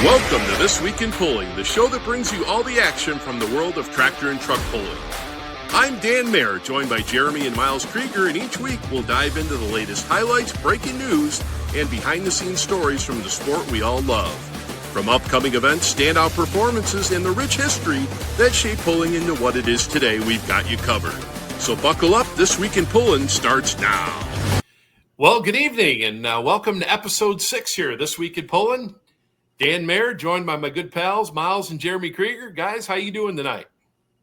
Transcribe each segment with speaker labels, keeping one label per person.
Speaker 1: Welcome to This Week in Pulling, the show that brings you all the action from the world of tractor and truck pulling. I'm Dan Mayer, joined by Jeremy and Mike Krieger, and each week we'll dive into the latest highlights, breaking news, and behind-the-scenes stories from the sport we all love. From upcoming events, standout performances, and the rich history that shaped pulling into what it is today, we've got you covered. So buckle up, This Week in Pulling starts now. Well, good evening, and welcome to episode 6 here, This Week in Pulling. Dan Mayer, joined by my good pals, Miles and Jeremy Krieger. Guys, how you doing tonight?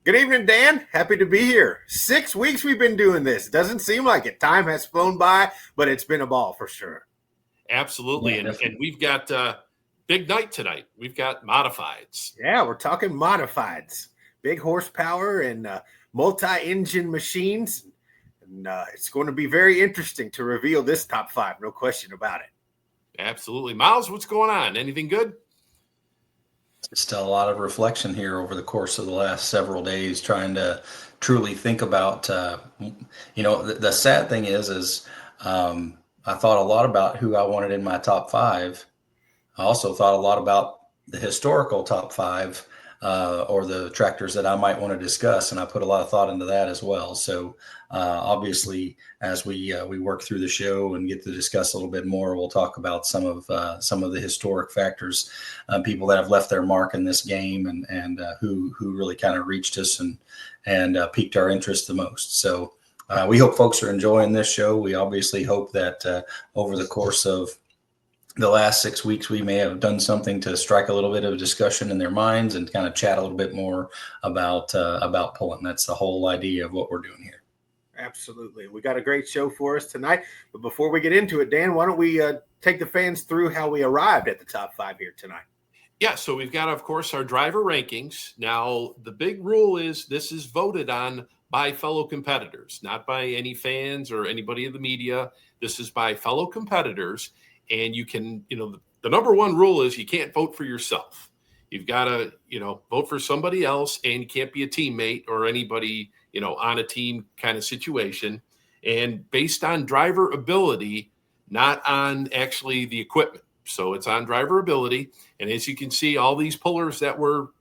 Speaker 2: Good evening, Dan. Happy to be here. 6 weeks we've been doing this. Doesn't seem like it. Time has flown by, but it's been a ball for sure.
Speaker 1: Absolutely. And we've got big night tonight. We've got modifieds.
Speaker 2: Yeah, we're talking modifieds. Big horsepower and multi-engine machines. And it's going to be very interesting to reveal this top 5. No question about it.
Speaker 1: Absolutely. Miles, what's going on? Anything good?
Speaker 3: Just a lot of reflection here over the course of the last several days, trying to truly think about, the sad thing is I thought a lot about who I wanted in my top 5. I also thought a lot about the historical top 5 or the tractors that I might want to discuss. And I put a lot of thought into that as well. So obviously, as we work through the show and get to discuss a little bit more, we'll talk about some of the historic factors, people that have left their mark in this game and who really kind of reached us and piqued our interest the most. So we hope folks are enjoying this show. We obviously hope that over the course of the last 6 weeks, we may have done something to strike a little bit of a discussion in their minds and kind of chat a little bit more about pulling. That's the whole idea of what we're doing here.
Speaker 2: Absolutely. We got a great show for us tonight. But before we get into it, Dan, why don't we take the fans through how we arrived at the top 5 here tonight?
Speaker 1: Yeah, so we've got, of course, our driver rankings. Now, the big rule is this is voted on by fellow competitors, not by any fans or anybody in the media. This is by fellow competitors. And you can, the number one rule is you can't vote for yourself. You've got to, vote for somebody else, and you can't be a teammate or anybody, on a team kind of situation. And based on driver ability, not on actually the equipment. So it's on driver ability. And as you can see, all these pullers that were,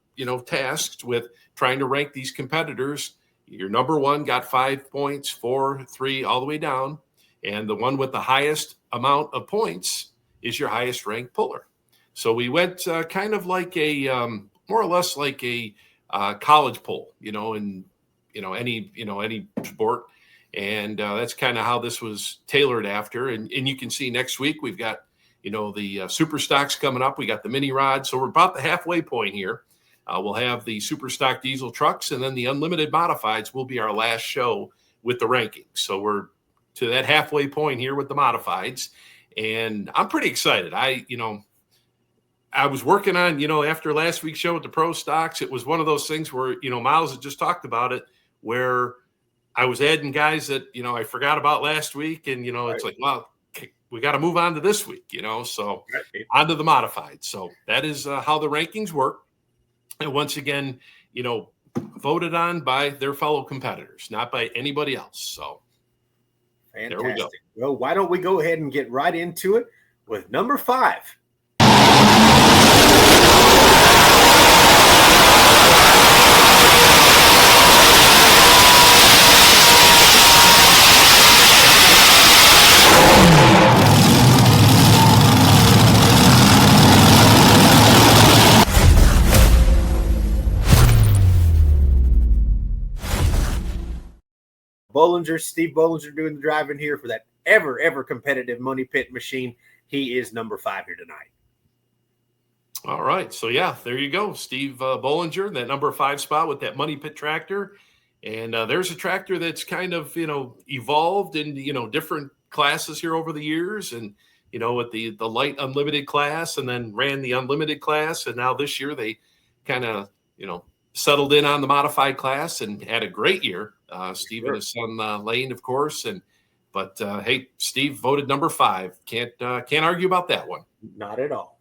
Speaker 1: tasked with trying to rank these competitors, your number one got 5 points, 4, 3, all the way down. And the one with the highest amount of points is your highest ranked puller. So we went kind of like a more or less like a college poll, in any sport, and that's kind of how this was tailored after. And you can see next week we've got the super stocks coming up. We got the mini rods, so we're about the halfway point here. We'll have the super stock diesel trucks, and then the unlimited modifieds will be our last show with the rankings. So we're to that halfway point here with the modifieds. And I'm pretty excited. I was working on, after last week's show with the pro stocks, it was one of those things where, Miles had just talked about it, where I was adding guys that, I forgot about last week. And, it's like, well, we got to move on to this week, so on to the modified. So that is how the rankings work. And once again, voted on by their fellow competitors, not by anybody else. So
Speaker 2: fantastic.
Speaker 1: There we go.
Speaker 2: Well, why don't we go ahead and get right into it with number 5. Steve Bollinger doing the driving here for that ever competitive Money Pit machine. He is number 5 here tonight.
Speaker 1: All right. So, yeah, there you go. Steve Bollinger, that number 5 spot with that Money Pit tractor. And there's a tractor that's kind of, evolved in, different classes here over the years. And, with the light unlimited class, and then ran the unlimited class. And now this year they kind of, settled in on the modified class and had a great year. Steve and his son Lane, of course. But hey, Steve voted number 5. Can't argue about that one.
Speaker 2: Not at all.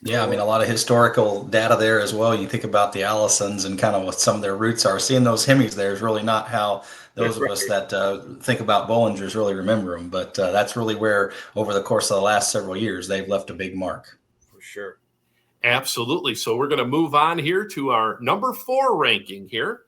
Speaker 3: Yeah, I mean, a lot of historical data there as well. You think about the Allisons and kind of what some of their roots are. Seeing those Hemis there is really not how those of us that think about Bollingers really remember them. But that's really where, over the course of the last several years, they've left a big mark.
Speaker 2: For for sure.
Speaker 1: Absolutely. So we're going to move on here to our number 4 ranking here.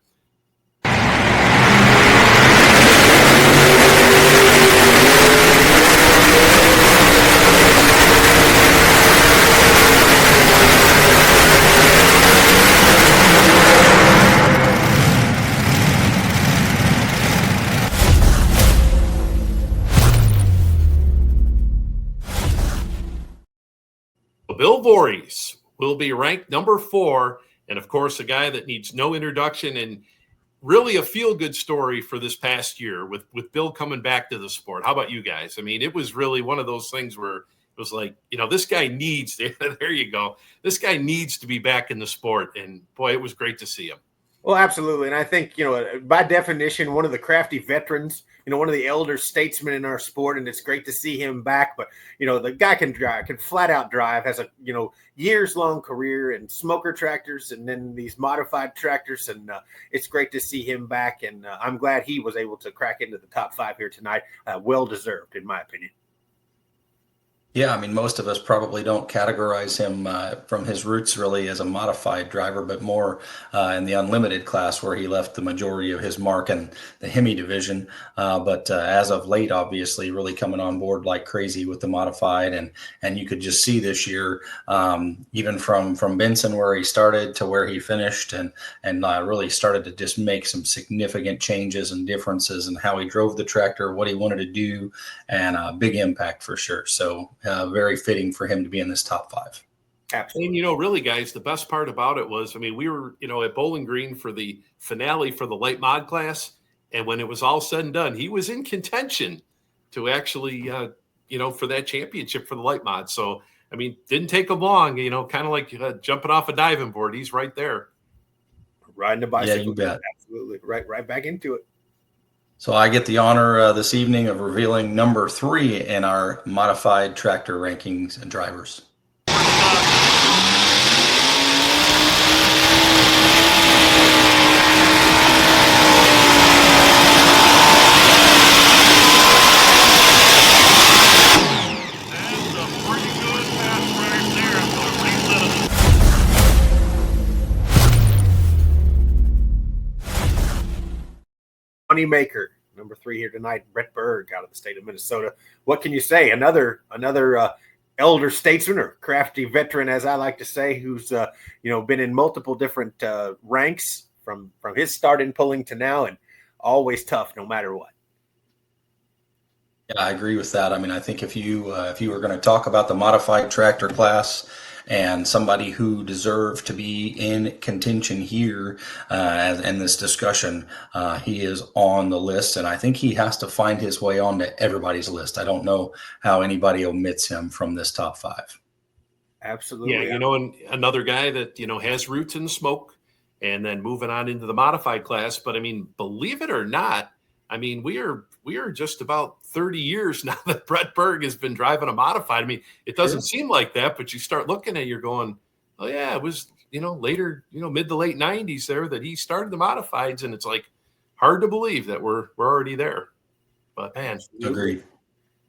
Speaker 1: Bill Voorhees will be ranked number 4. And of course, a guy that needs no introduction, and really a feel-good story for this past year with Bill coming back to the sport. How about you guys? I mean, it was really one of those things where it was like, this guy needs – there you go. This guy needs to be back in the sport. And, boy, it was great to see him.
Speaker 2: Well, absolutely. And I think, by definition, one of the crafty veterans, one of the elder statesmen in our sport, and it's great to see him back. But, the guy can drive, can flat out drive, has a, years long career in smoker tractors and then these modified tractors. And it's great to see him back. And I'm glad he was able to crack into the top 5 here tonight. Well deserved, in my opinion.
Speaker 3: Yeah, I mean, most of us probably don't categorize him from his roots really as a modified driver, but more in the unlimited class where he left the majority of his mark in the Hemi division. But as of late, obviously, really coming on board like crazy with the modified. And you could just see this year, even from Benson where he started to where he finished, and really started to just make some significant changes and differences in how he drove the tractor, what he wanted to do, and a big impact for sure. So very fitting for him to be in this top 5.
Speaker 1: Absolutely. And, really, guys, the best part about it was, I mean, we were, at Bowling Green for the finale for the light mod class. And when it was all said and done, he was in contention to actually, for that championship for the light mod. So, I mean, didn't take him long, kind of like jumping off a diving board. He's right there.
Speaker 2: Riding a bicycle.
Speaker 3: Yeah, you bet.
Speaker 2: Absolutely. Right back into it.
Speaker 3: So I get the honor this evening of revealing number 3 in our modified tractor rankings and drivers.
Speaker 2: Moneymaker, number 3 here tonight, Brett Berg out of the state of Minnesota. What can you say? Another elder statesman or crafty veteran, as I like to say, who's been in multiple different ranks from his start in pulling to now, and always tough no matter what.
Speaker 3: Yeah, I agree with that. I mean, I think if you were going to talk about the modified tractor class and somebody who deserved to be in contention here in this discussion, he is on the list, and I think he has to find his way onto everybody's list. I don't know how anybody omits him from this top 5.
Speaker 2: Absolutely.
Speaker 1: Yeah, and another guy that, has roots in the smoke and then moving on into the modified class. But, I mean, believe it or not, I mean, we are just about 30 years now that Brett Berg has been driving a modified. I mean, it doesn't seem like that, but you start looking at it, you're going, oh yeah, it was, later, mid to late 90s there that he started the modifieds, and it's like hard to believe that we're already there. But man,
Speaker 3: agreed.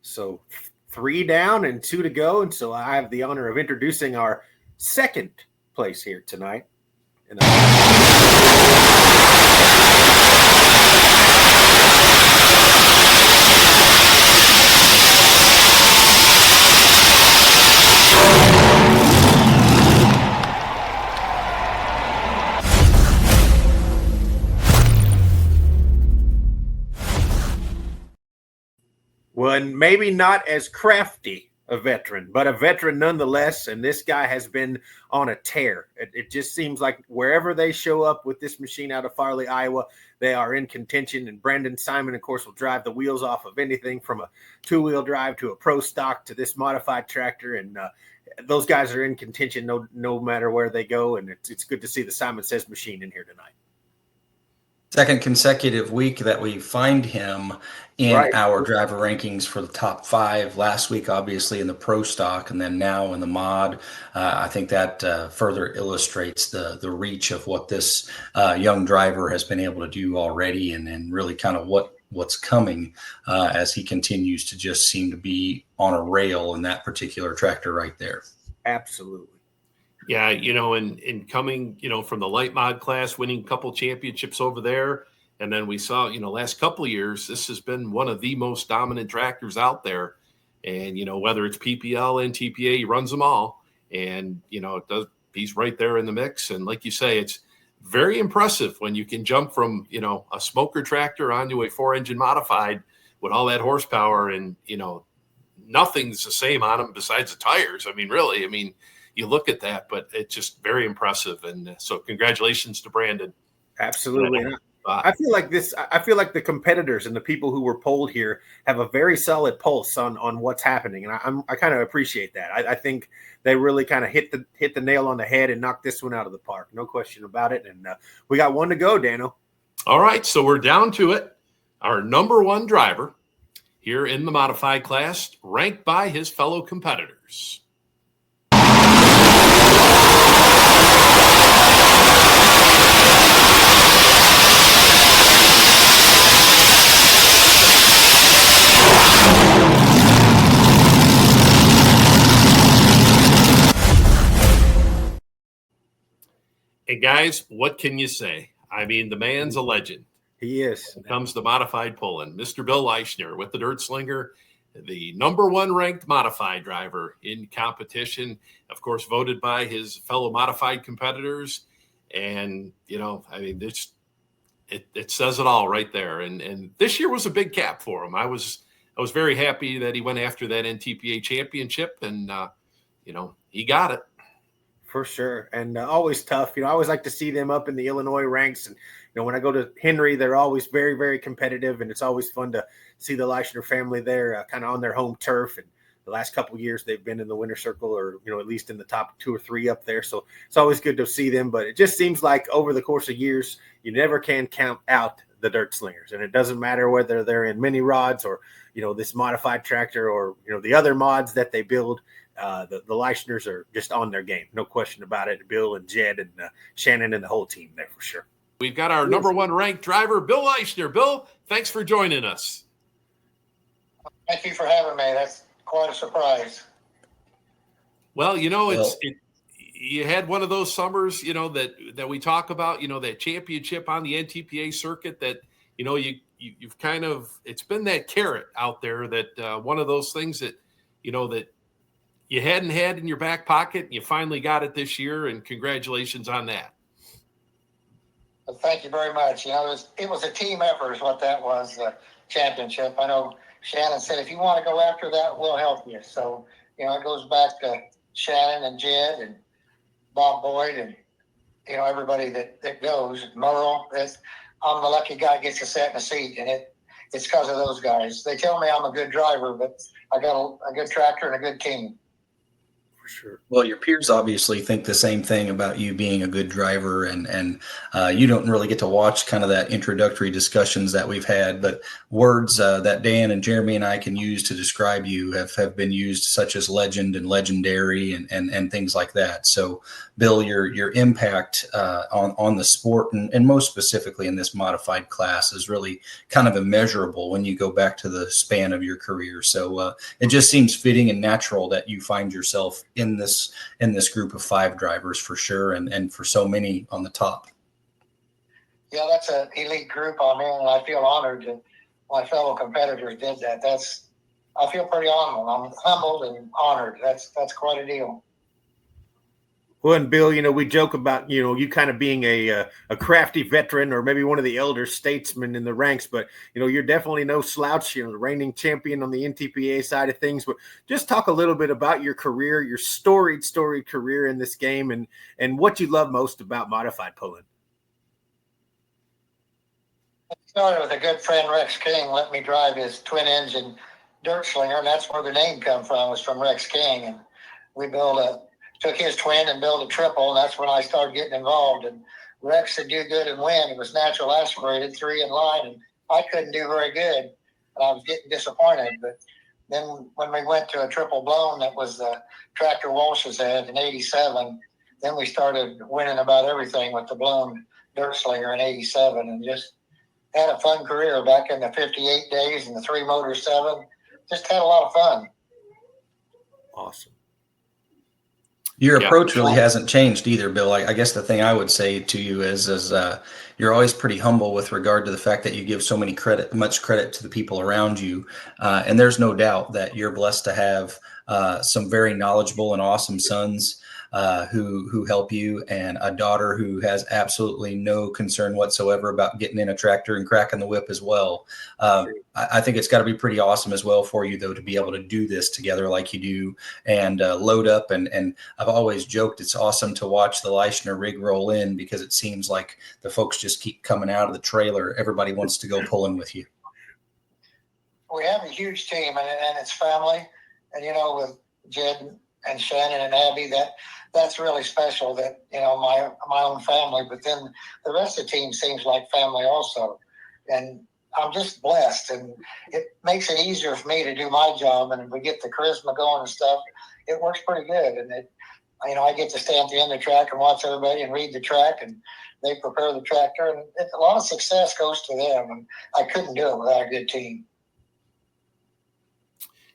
Speaker 2: So 3 down and 2 to go, and so I have the honor of introducing our second place here tonight. Well, and maybe not as crafty a veteran, but a veteran nonetheless. And this guy has been on a tear. It just seems like wherever they show up with this machine out of Farley, Iowa, they are in contention. And Brandon Simon, of course, will drive the wheels off of anything from a 2-wheel drive to a pro stock to this modified tractor. And those guys are in contention no matter where they go. And it's good to see the Simon Says machine in here tonight.
Speaker 3: Second consecutive week that we find him in our driver rankings for the top 5. Last week, obviously, in the pro stock, and then now in the mod. I think that further illustrates the reach of what this young driver has been able to do already, and really kind of what's coming as he continues to just seem to be on a rail in that particular tractor right there.
Speaker 2: Absolutely.
Speaker 1: Yeah, in coming, from the light mod class, winning a couple championships over there. And then we saw, last couple of years, this has been one of the most dominant tractors out there. And, whether it's PPL and TPA, he runs them all. And, he's right there in the mix. And like you say, it's very impressive when you can jump from, a smoker tractor onto a 4-engine modified with all that horsepower and, nothing's the same on them besides the tires. Really, you look at that, but it's just very impressive. And so congratulations to Brandon.
Speaker 2: Absolutely. I feel like the competitors and the people who were polled here have a very solid pulse on what's happening. And I kind of appreciate that. I think they really kind of hit the nail on the head and knocked this one out of the park. No question about it. And we got one to go, Dano.
Speaker 1: All right. So we're down to it. Our number one driver here in the modified class, ranked by his fellow competitors. And guys, what can you say? The man's a legend.
Speaker 2: He is.
Speaker 1: When it comes to modified pulling, Mr. Bill Leischner with the Dirt Slinger, the number one ranked modified driver in competition, of course, voted by his fellow modified competitors. And, it says it all right there. And this year was a big cap for him. I was very happy that he went after that NTPA championship and, he got it.
Speaker 2: For sure. And always tough. I always like to see them up in the Illinois ranks. And, when I go to Henry, they're always very, very competitive. And it's always fun to see the Leischner family there kind of on their home turf. And the last couple of years, they've been in the winner circle or, at least in the top 2 or 3 up there. So it's always good to see them. But it just seems like over the course of years, you never can count out the Dirt Slingers. And it doesn't matter whether they're in mini rods or, this modified tractor or, the other mods that they build. The Leichners are just on their game. No question about it. Bill and Jed and Shannon and the whole team there for sure.
Speaker 1: We've got our number one ranked driver, Bill Leischner. Bill, thanks for joining us.
Speaker 4: Thank you for having me. That's quite a surprise.
Speaker 1: Well, you had one of those summers, that we talk about, that championship on the NTPA circuit that, you've kind of, it's been that carrot out there that one of those things that, that you hadn't had in your back pocket and you finally got it this year, and congratulations on that.
Speaker 4: Well, thank you very much. It was a team effort is what that was, the championship. I know Shannon said, if you want to go after that, we'll help you. So, it goes back to Shannon and Jed and Bob Boyd and, everybody that goes. Merle, I'm the lucky guy that gets to sit in a seat, and it's because of those guys. They tell me I'm a good driver, but I got a good tractor and a good team.
Speaker 2: For sure.
Speaker 3: Well, your peers obviously think the same thing about you being a good driver, and you don't really get to watch kind of that introductory discussions that we've had, but words that Dan and Jeremy and I can use to describe you have been used, such as legend and legendary and things like that. So, Bill, your impact on the sport and most specifically in this modified class is really kind of immeasurable when you go back to the span of your career. So it just seems fitting and natural that you find yourself in this group of 5 drivers for sure, and for so many on the top.
Speaker 4: Yeah, that's an elite group I'm in, and I feel honored that my fellow competitors did that. I feel pretty honored. I'm humbled and honored. That's quite a deal.
Speaker 2: Well, and Bill, we joke about, you kind of being a crafty veteran or maybe one of the elder statesmen in the ranks, but, you're definitely no slouch, the reigning champion on the NTPA side of things. But just talk a little bit about your career, your storied career in this game and what you love most about modified pulling.
Speaker 4: I started with a good friend, Rex King, let me drive his twin-engine Dirt Slinger, and that's where the name come from, was from Rex King. And we took his twin and built a triple, and that's when I started getting involved. And Rex said, do good and win. It was natural aspirated, 3 in line, and I couldn't do very good. And I was getting disappointed. But then when we went to a triple blown, that was the tractor Walsh's had in 87, then we started winning about everything with the blown Dirt Slinger in 87, and just had a fun career back in the 58 days and the 3-motor 7. Just had a lot of fun.
Speaker 2: Awesome.
Speaker 3: Your
Speaker 1: Yeah.
Speaker 3: approach really hasn't changed either, Bill. I guess the thing I would say to you is you're always pretty humble with regard to the fact that you give so much credit to the people around you, and there's no doubt that you're blessed to have some very knowledgeable and awesome sons who help you, and a daughter who has absolutely no concern whatsoever about getting in a tractor and cracking the whip as well. I think it's got to be pretty awesome as well for you, though, to be able to do this together like you do and load up. And I've always joked it's awesome to watch the Leischner rig roll in, because it seems like the folks just keep coming out of the trailer. Everybody wants to go pulling with you.
Speaker 4: We have a huge team, and it's family. And, with Jed and Shannon and Abby, that's really special, that, my own family, but then the rest of the team seems like family also. And I'm just blessed, and it makes it easier for me to do my job. And if we get the charisma going and stuff, it works pretty good. And I get to stand at the end of the track and watch everybody and read the track, and they prepare the tractor, and a lot of success goes to them. And I couldn't do it without a good team.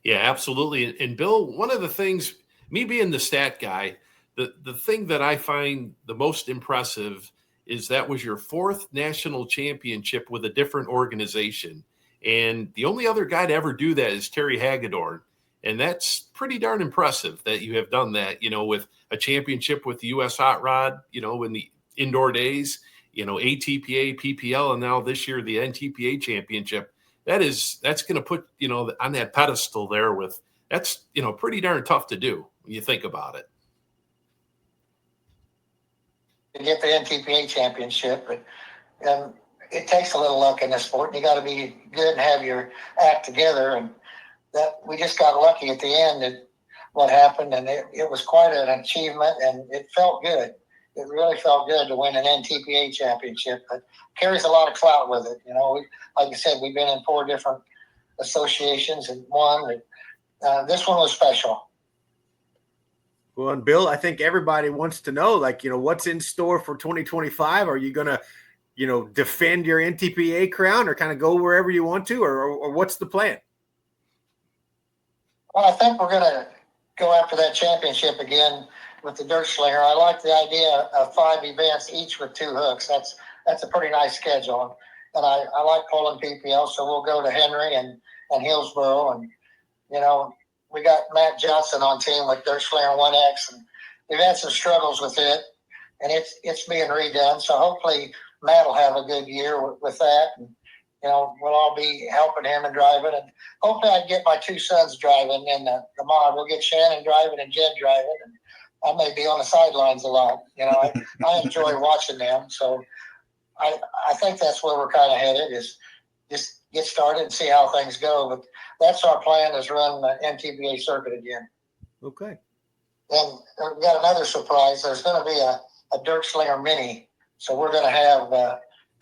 Speaker 1: Yeah, absolutely. And Bill, one of the things, me being the stat guy, the thing that I find the most impressive is that was your 4th national championship with a different organization. And the only other guy to ever do that is Terry Hagedorn. And that's pretty darn impressive that you have done that, with a championship with the U.S. Hot Rod, in the indoor days, ATPA, PPL, and now this year, the NTPA championship. That's going to put, on that pedestal there that's, pretty darn tough to do when you think about it.
Speaker 4: To get the NTPA championship, but it takes a little luck in this sport. You got to be good and have your act together, and that we just got lucky at the end at what happened, and it was quite an achievement, and it felt good. It really felt good to win an NTPA championship, but carries a lot of clout with it. Like I said, we've been in 4 different associations and won. This one was special.
Speaker 2: Well, and Bill, I think everybody wants to know, what's in store for 2025? Are you going to, defend your NTPA crown, or kind of go wherever you want to, or what's the plan?
Speaker 4: Well, I think we're going to go after that championship again with the dirt slinger. I like the idea of 5 events, each with 2 hooks. That's a pretty nice schedule. And I like pulling PPL, so we'll go to Henry and Hillsboro. And, we got Matt Johnson on team with Dirt Slinger 1X, and we've had some struggles with it, and it's being redone. So hopefully Matt will have a good year with that. And, we'll all be helping him and driving. And hopefully I get my 2 sons driving in the mod. We'll get Shannon driving and Jed driving. And I may be on the sidelines a lot. I enjoy watching them. So I think that's where we're kind of headed, is just get started and see how things go. But that's our plan, is run the NTPA circuit again.
Speaker 2: Okay.
Speaker 4: And we've got another surprise. There's going to be a Dirt Slinger Mini. So we're going to have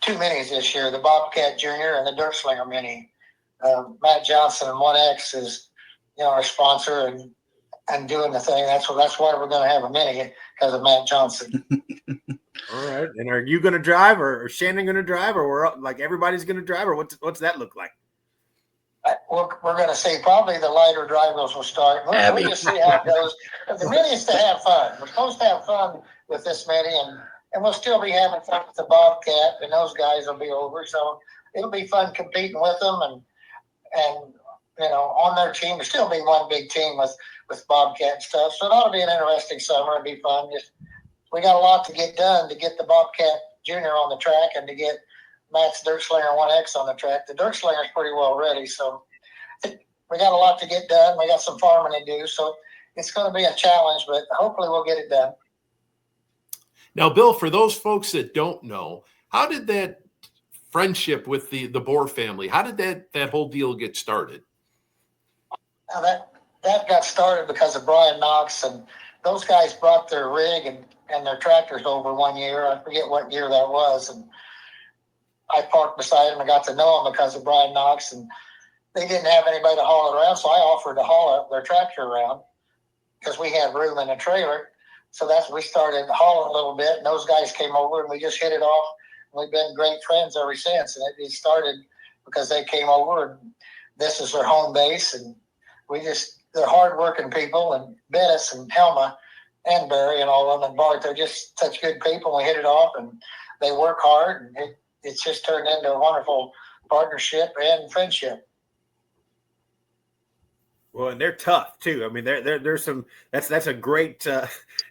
Speaker 4: 2 minis this year, the Bobcat Junior and the Dirt Slinger Mini. Matt Johnson and 1X is, our sponsor and doing the thing. That's why we're going to have a mini, because of Matt Johnson.
Speaker 2: All right. And are you going to drive, or Shannon going to drive, or we're everybody's going to drive, or what's that look like?
Speaker 4: We're going to see. Probably the lighter drivers will start. We'll just see how it goes. The mini is to have fun. We're supposed to have fun with this mini, and we'll still be having fun with the Bobcat, and those guys will be over. So it'll be fun competing with them, and on their team. There'll still be one big team with Bobcat and stuff. So it ought to be an interesting summer and be fun. We got a lot to get done to get the Bobcat Junior on the track and to get Matt's Dirt Slinger 1X on the track. The Dirt Slinger is pretty well ready, so we got a lot to get done. We got some farming to do, so it's going to be a challenge, but hopefully we'll get it done.
Speaker 1: Now, Bill, for those folks that don't know, how did that friendship with the Bohr family, how did that whole deal get started?
Speaker 4: Now that got started because of Brian Knox, and those guys brought their rig and their tractors over one year. I forget what year that was, and I parked beside them. I got to know them because of Brian Knox, and they didn't have anybody to haul it around, so I offered to haul their tractor around because we had room in the trailer. So we started hauling a little bit, and those guys came over, and we just hit it off. We've been great friends ever since, and it started because they came over, and this is their home base, and they're hardworking people, and Bettis and Helma, and Barry and all of them and Bart. They're just such good people. We hit it off, and they work hard, and it's just turned into a wonderful partnership and friendship.
Speaker 2: Well, and they're tough too. I mean, there's some that's a great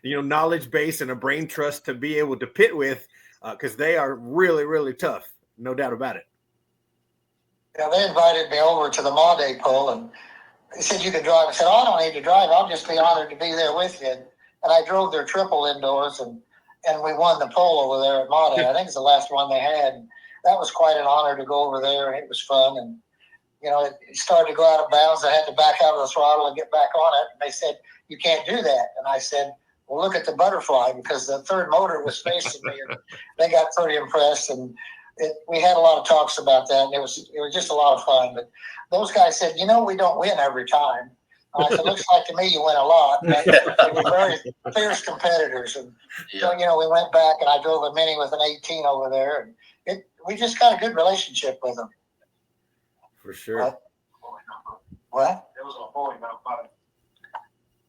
Speaker 2: knowledge base and a brain trust to be able to pit with, because they are really, really tough, no doubt about it.
Speaker 4: Yeah, they invited me over to the Ma Day pull, and they said you could drive. I said, "Oh, I don't need to drive. I'll just be honored to be there with you." And I drove their triple indoors, and we won the pull over there at Ma Day. I think it's the last one they had. That was quite an honor to go over there, and it was fun. And it started to go out of bounds. I had to back out of the throttle and get back on it. And they said, "You can't do that." And I said, "Well, look at the butterfly," because the third motor was facing me. And they got pretty impressed, and we had a lot of talks about that. And it was just a lot of fun. But those guys said, "We don't win every time." And I said, "Looks like to me you win a lot." But they were very fierce competitors. And so, we went back, and I drove a Mini with an 18 over there, and we just got a good relationship with them.
Speaker 2: For sure.
Speaker 4: What?
Speaker 5: It was Ahoy, not Bud.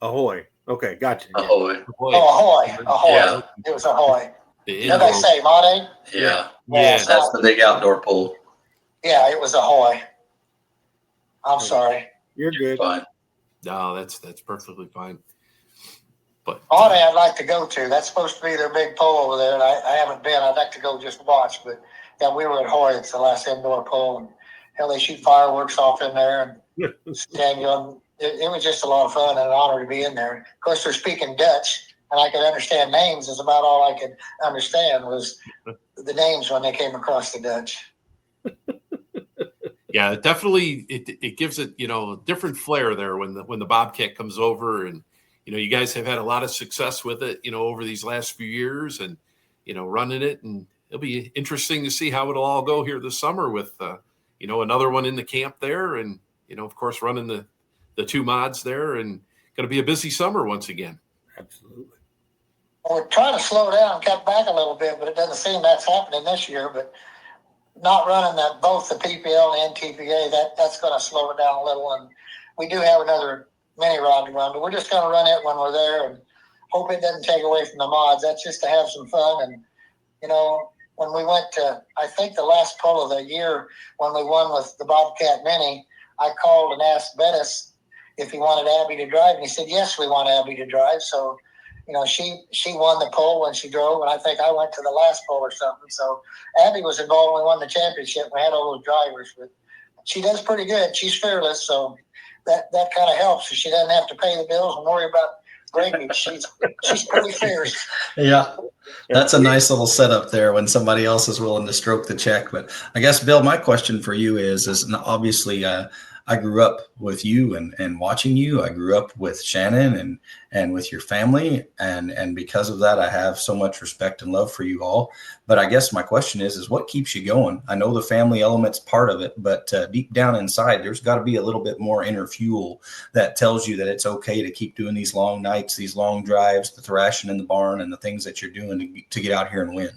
Speaker 2: Ahoy. Okay, gotcha.
Speaker 3: Ahoy.
Speaker 4: Oh, Ahoy.
Speaker 3: Yeah.
Speaker 4: It was Ahoy.
Speaker 1: The
Speaker 4: What did they say, Mate?
Speaker 3: Yeah.
Speaker 1: Yeah.
Speaker 3: That's the big outdoor pool.
Speaker 4: Yeah, it was Ahoy. I'm sorry.
Speaker 2: You're good.
Speaker 3: Fine.
Speaker 1: No, that's perfectly fine. But
Speaker 4: Mate, I'd like to go to. That's supposed to be their big pull over there, and I haven't been. I'd like to go just watch. But yeah, we were at Hoy. It's the last indoor pull, and hell, they shoot fireworks off in there, and it was just a lot of fun and an honor to be in there. Of course, they're speaking Dutch, and I could understand names. Is about all I could understand was the names when they came across the Dutch.
Speaker 1: yeah, definitely it gives it a different flair there when the Bobcat comes over, and you guys have had a lot of success with it over these last few years, and running it, and it'll be interesting to see how it'll all go here this summer with another one in the camp there, and of course running the two mods there, and going to be a busy summer once again.
Speaker 2: Absolutely.
Speaker 4: We're trying to slow down and cut back a little bit, but it doesn't seem that's happening this year. But not running both the PPL and NTPA, that's going to slow it down a little. And we do have another mini rod to run, but we're just going to run it when we're there and hope it doesn't take away from the mods. That's just to have some fun. And when we went to, I think the last pull of the year when we won with the Bobcat Mini, I called and asked Bettis if he wanted Abby to drive, and he said, "Yes, we want Abby to drive." So, she won the pull when she drove, and I think I went to the last pull or something. So Abby was involved when we won the championship. We had all those drivers, but she does pretty good. She's fearless, so that kind of helps. So she doesn't have to pay the bills and worry about grading. She's pretty fierce.
Speaker 3: Yeah. That's a nice little setup there when somebody else is willing to stroke the check. But I guess, Bill, my question for you is obviously I grew up with you and watching you. I grew up with Shannon and with your family. And because of that, I have so much respect and love for you all. But I guess my question is what keeps you going? I know the family element's part of it, but deep down inside, there's got to be a little bit more inner fuel that tells you that it's okay to keep doing these long nights, these long drives, the thrashing in the barn, and the things that you're doing to get out here and win.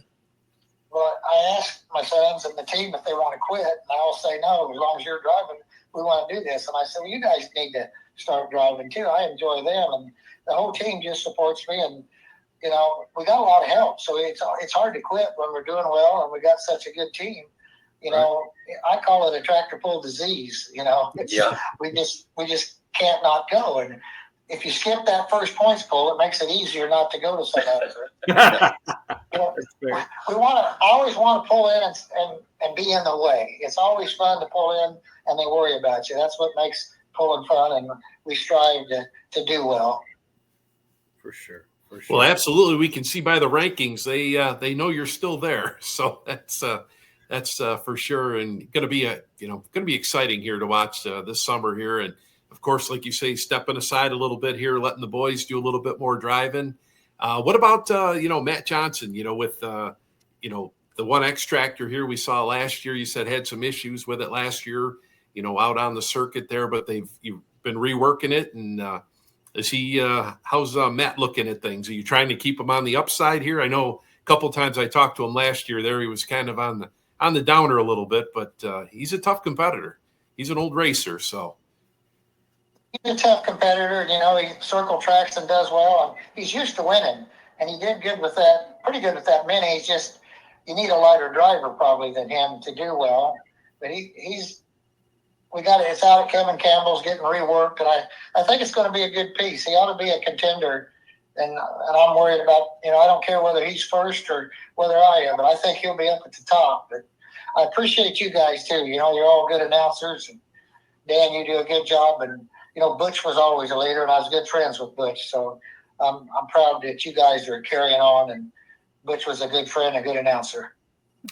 Speaker 4: Well, I asked my sons and the team if they want to quit, and they all say no. As long as you're driving, we want to do this. And I said, well, you guys need to start driving too. I enjoy them, and the whole team just supports me. And we got a lot of help, so it's hard to quit when we're doing well, and we got such a good team. I call it a tractor pull disease. We just can't not go. And if you skip that first points pull, it makes it easier not to go to some other. I always want to pull in and be in the way. It's always fun to pull in and they worry about you. That's what makes pulling fun, and we strive to do well.
Speaker 2: For sure.
Speaker 1: Well, absolutely. We can see by the rankings they know you're still there, so that's for sure, and going to be exciting here to watch this summer here. And of course, like you say, stepping aside a little bit here, letting the boys do a little bit more driving. What about Matt Johnson? With the one X tractor here we saw last year, you said had some issues with it last year, out on the circuit there, but you've been reworking it. And how's Matt looking at things? Are you trying to keep him on the upside here? I know a couple times I talked to him last year there, he was kind of on the downer a little bit, but he's a tough competitor. He's an old racer, so.
Speaker 4: he's a tough competitor. He circle tracks and does well, and he's used to winning. And he did good with that, pretty good with that mini. He's just, you need a lighter driver probably than him to do well. But we got it. It's out at Kevin Campbell's getting reworked, and I think it's going to be a good piece. He ought to be a contender, and I'm worried about, I don't care whether he's first or whether I am, but I think he'll be up at the top. But I appreciate you guys too. You're all good announcers, and Dan, you do a good job, and Butch was always a leader, and I was good friends with Butch, so I'm proud that you guys are carrying on, and Butch was a good friend, a good announcer.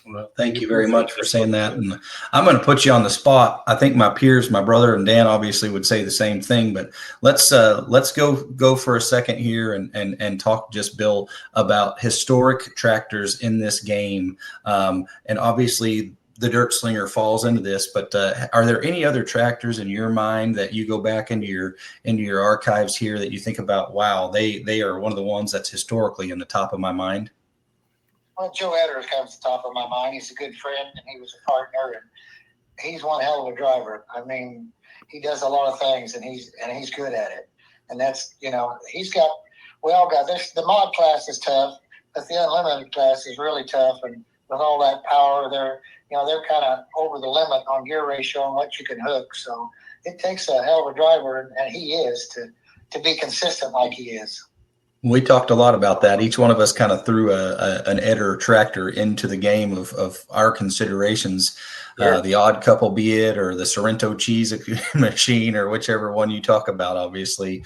Speaker 3: Well, thank you very much for saying that. And I'm going to put you on the spot. I think my peers, my brother and Dan, obviously would say the same thing. But let's go for a second here and talk, just Bill, about historic tractors in this game. And obviously the Dirt Slinger falls into this. But are there any other tractors in your mind that you go back into your archives here that you think about? Wow, they are one of the ones that's historically in the top of my mind.
Speaker 4: Well, Joe Edders comes to the top of my mind. He's a good friend, and he was a partner, and he's one hell of a driver. I mean, he does a lot of things, and he's good at it. And that's, we all got this. The mod class is tough, but the unlimited class is really tough. And with all that power, they're kind of over the limit on gear ratio and what you can hook. So it takes a hell of a driver, and he is to be consistent like he is.
Speaker 3: We talked a lot about that. Each one of us kind of threw an Eder tractor into the game of our considerations, the odd couple be it, or the Sorrento cheese machine, or whichever one you talk about. Obviously,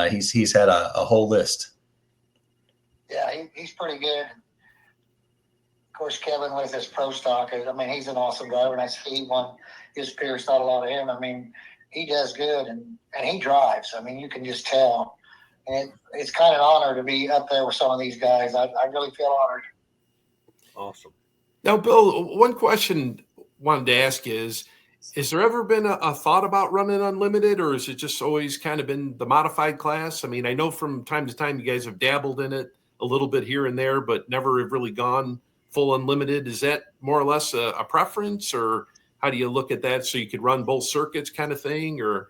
Speaker 3: he's had a whole list.
Speaker 4: Yeah, he's pretty good. Of course, Kevin with his pro stock, I mean, he's an awesome driver, and I see he won his peers thought a lot of him. I mean, he does good, and he drives. I mean, you can just tell. And it's kind of an honor to be up there with some of these guys. I really feel honored.
Speaker 2: Awesome.
Speaker 1: Now, Bill, one question I wanted to ask is there ever been a thought about running unlimited, or has it just always kind of been the modified class? I mean, I know from time to time you guys have dabbled in it a little bit here and there, but never have really gone full unlimited. Is that more or less a preference, or how do you look at that? So you could run both circuits kind of thing, or?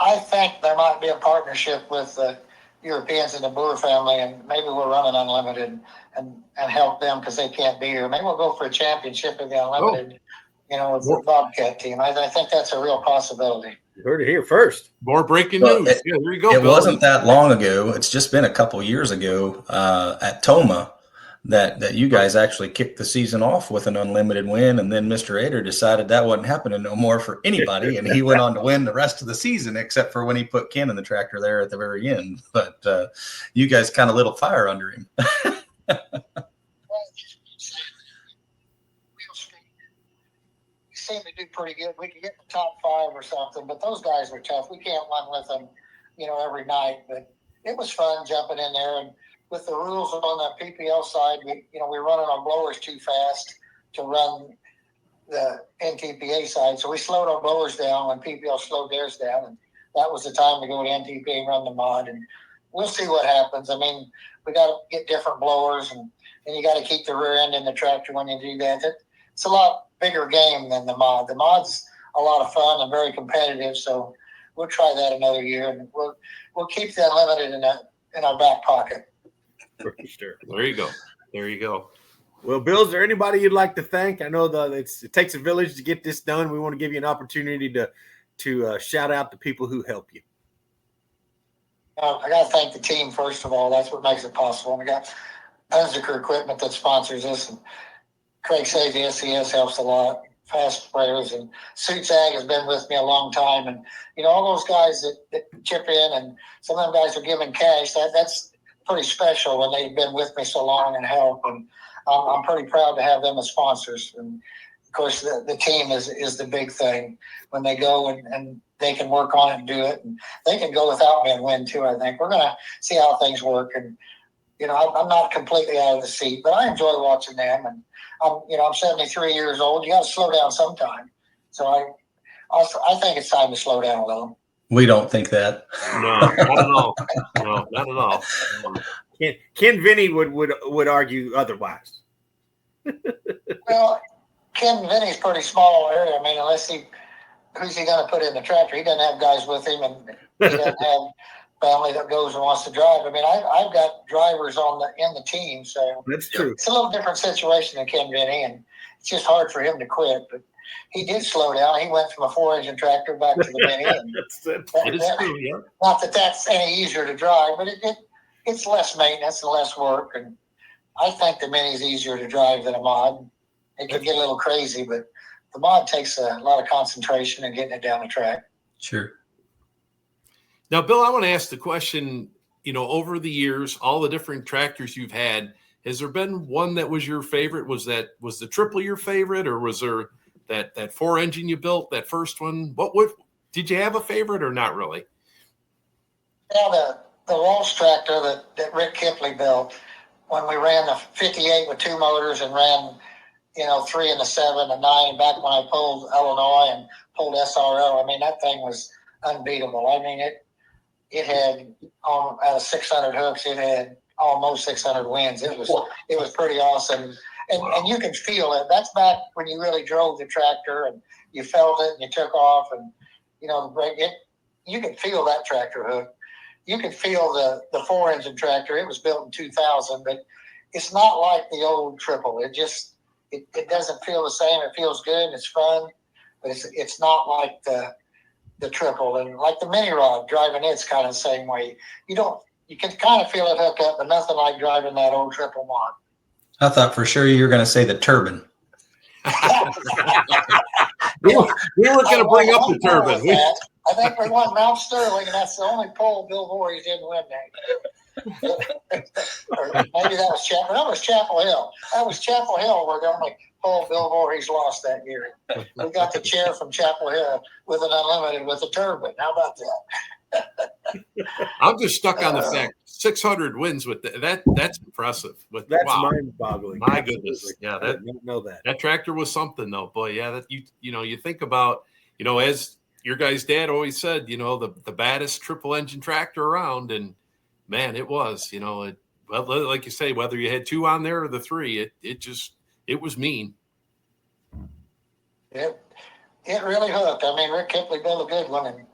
Speaker 4: I think there might be a partnership with the Europeans in the Boer family, and maybe we'll run an unlimited and help them because they can't be here. Maybe we'll go for a championship in the unlimited, with the Bobcat team. I think that's a real possibility.
Speaker 2: You heard it here first.
Speaker 1: More breaking news. Yeah, there you go.
Speaker 3: It wasn't that long ago. It's just been a couple years ago at Toma that you guys actually kicked the season off with an unlimited win, and then Mr. Eder decided that wasn't happening no more for anybody, and he went on to win the rest of the season, except for when he put Ken in the tractor there at the very end. But you guys kind of lit a fire under him.
Speaker 4: We seem to do pretty good. We could get the top 5 or something, but those guys are tough. We can't run with them, every night. But it was fun jumping in there, and with the rules on the PPL side, we're running our blowers too fast to run the NTPA side. So we slowed our blowers down when PPL slowed theirs down. And that was the time to go to NTPA and run the mod. And we'll see what happens. I mean, we got to get different blowers, and you got to keep the rear end in the tractor when you do that. It's a lot bigger game than the mod. The mod's a lot of fun and very competitive. So we'll try that another year, and we'll keep the unlimited in our back pocket.
Speaker 2: For sure.
Speaker 1: There you go. There you go.
Speaker 2: Well, Bill, is there anybody you'd like to thank? I know that it takes a village to get this done. We want to give you an opportunity to shout out the people who help you.
Speaker 4: I got to thank the team, first of all. That's what makes it possible. And we got Unziker Equipment that sponsors us, and Craig says the SCS helps a lot. Fast sprayers, and Suits Ag has been with me a long time. And, all those guys that chip in, and some of them guys are giving cash. That's pretty special when they've been with me so long and help. And I'm pretty proud to have them as sponsors. And of course, the team is the big thing when they go and they can work on it and do it. And they can go without me and win too. I think we're going to see how things work. And, I'm not completely out of the seat, but I enjoy watching them. And I'm 73 years old. You got to slow down sometime. So I think it's time to slow down a little.
Speaker 3: We don't think that.
Speaker 1: No, not at all. No, not at all.
Speaker 2: Ken Vinny would argue otherwise.
Speaker 4: Well, Ken Vinny's pretty small area. I mean, unless he who's he going to put in the tractor? He doesn't have guys with him, and he doesn't have family that goes and wants to drive. I mean, I've got drivers in the team, so
Speaker 2: That's true.
Speaker 4: It's a little different situation than Ken Vinny, and it's just hard for him to quit. But he did slow down. He went from a 4-engine tractor back to the Vinny.
Speaker 1: It is true, yeah.
Speaker 4: Not that that's any easier to drive, but it's less maintenance and less work. And I think the Mini's easier to drive than a mod. It can get a little crazy, but the mod takes a lot of concentration and getting it down the track.
Speaker 3: Sure.
Speaker 1: Now, Bill, I want to ask the question, over the years, all the different tractors you've had, has there been one that was your favorite? Was the triple your favorite, or was there that 4-engine you built, that first one? What did you have a favorite or not really?
Speaker 4: Yeah, the Walsh tractor that Rick Kipley built, when we ran the 58 with 2 motors and ran, 3 and the 7 and 9, back when I pulled Illinois and pulled SRO, I mean, that thing was unbeatable. I mean, it had out of 600 hooks, it had almost 600 wins. It was pretty awesome, and you can feel it. That's back when you really drove the tractor and you felt it and you took off, and the brake. You can feel that tractor hook. You can feel the 4-engine tractor. It was built in 2000, but it's not like the old triple. It doesn't feel the same. It feels good. It's fun, but it's not like the triple. And like the mini rod, driving it's kind of the same way. You can kind of feel it hook up, but nothing like driving that old triple mod.
Speaker 3: I thought for sure you were going to say the turbine.
Speaker 1: We weren't going to bring up the turbine.
Speaker 4: I think we won Mount Sterling, and that's the only pole Bill Voorhees didn't win that. Or maybe that was Chapel Hill. That was Chapel Hill where the only pole Bill Voorhees lost that year. We got the chair from Chapel Hill with an unlimited with a turbine. How about that?
Speaker 1: I'm just stuck on the fact 600 wins with that. That's impressive.
Speaker 2: That's
Speaker 1: wow.
Speaker 2: mind-boggling.
Speaker 1: My goodness, yeah,
Speaker 2: I didn't know that.
Speaker 1: That tractor was something, though. Boy, yeah, that you think about, as your guy's dad always said, the baddest triple engine tractor around, and man, it was, well, like you say, whether you had 2 on there or the 3, it was mean.
Speaker 4: It really hooked. I mean, Rick Kipley built a good one, and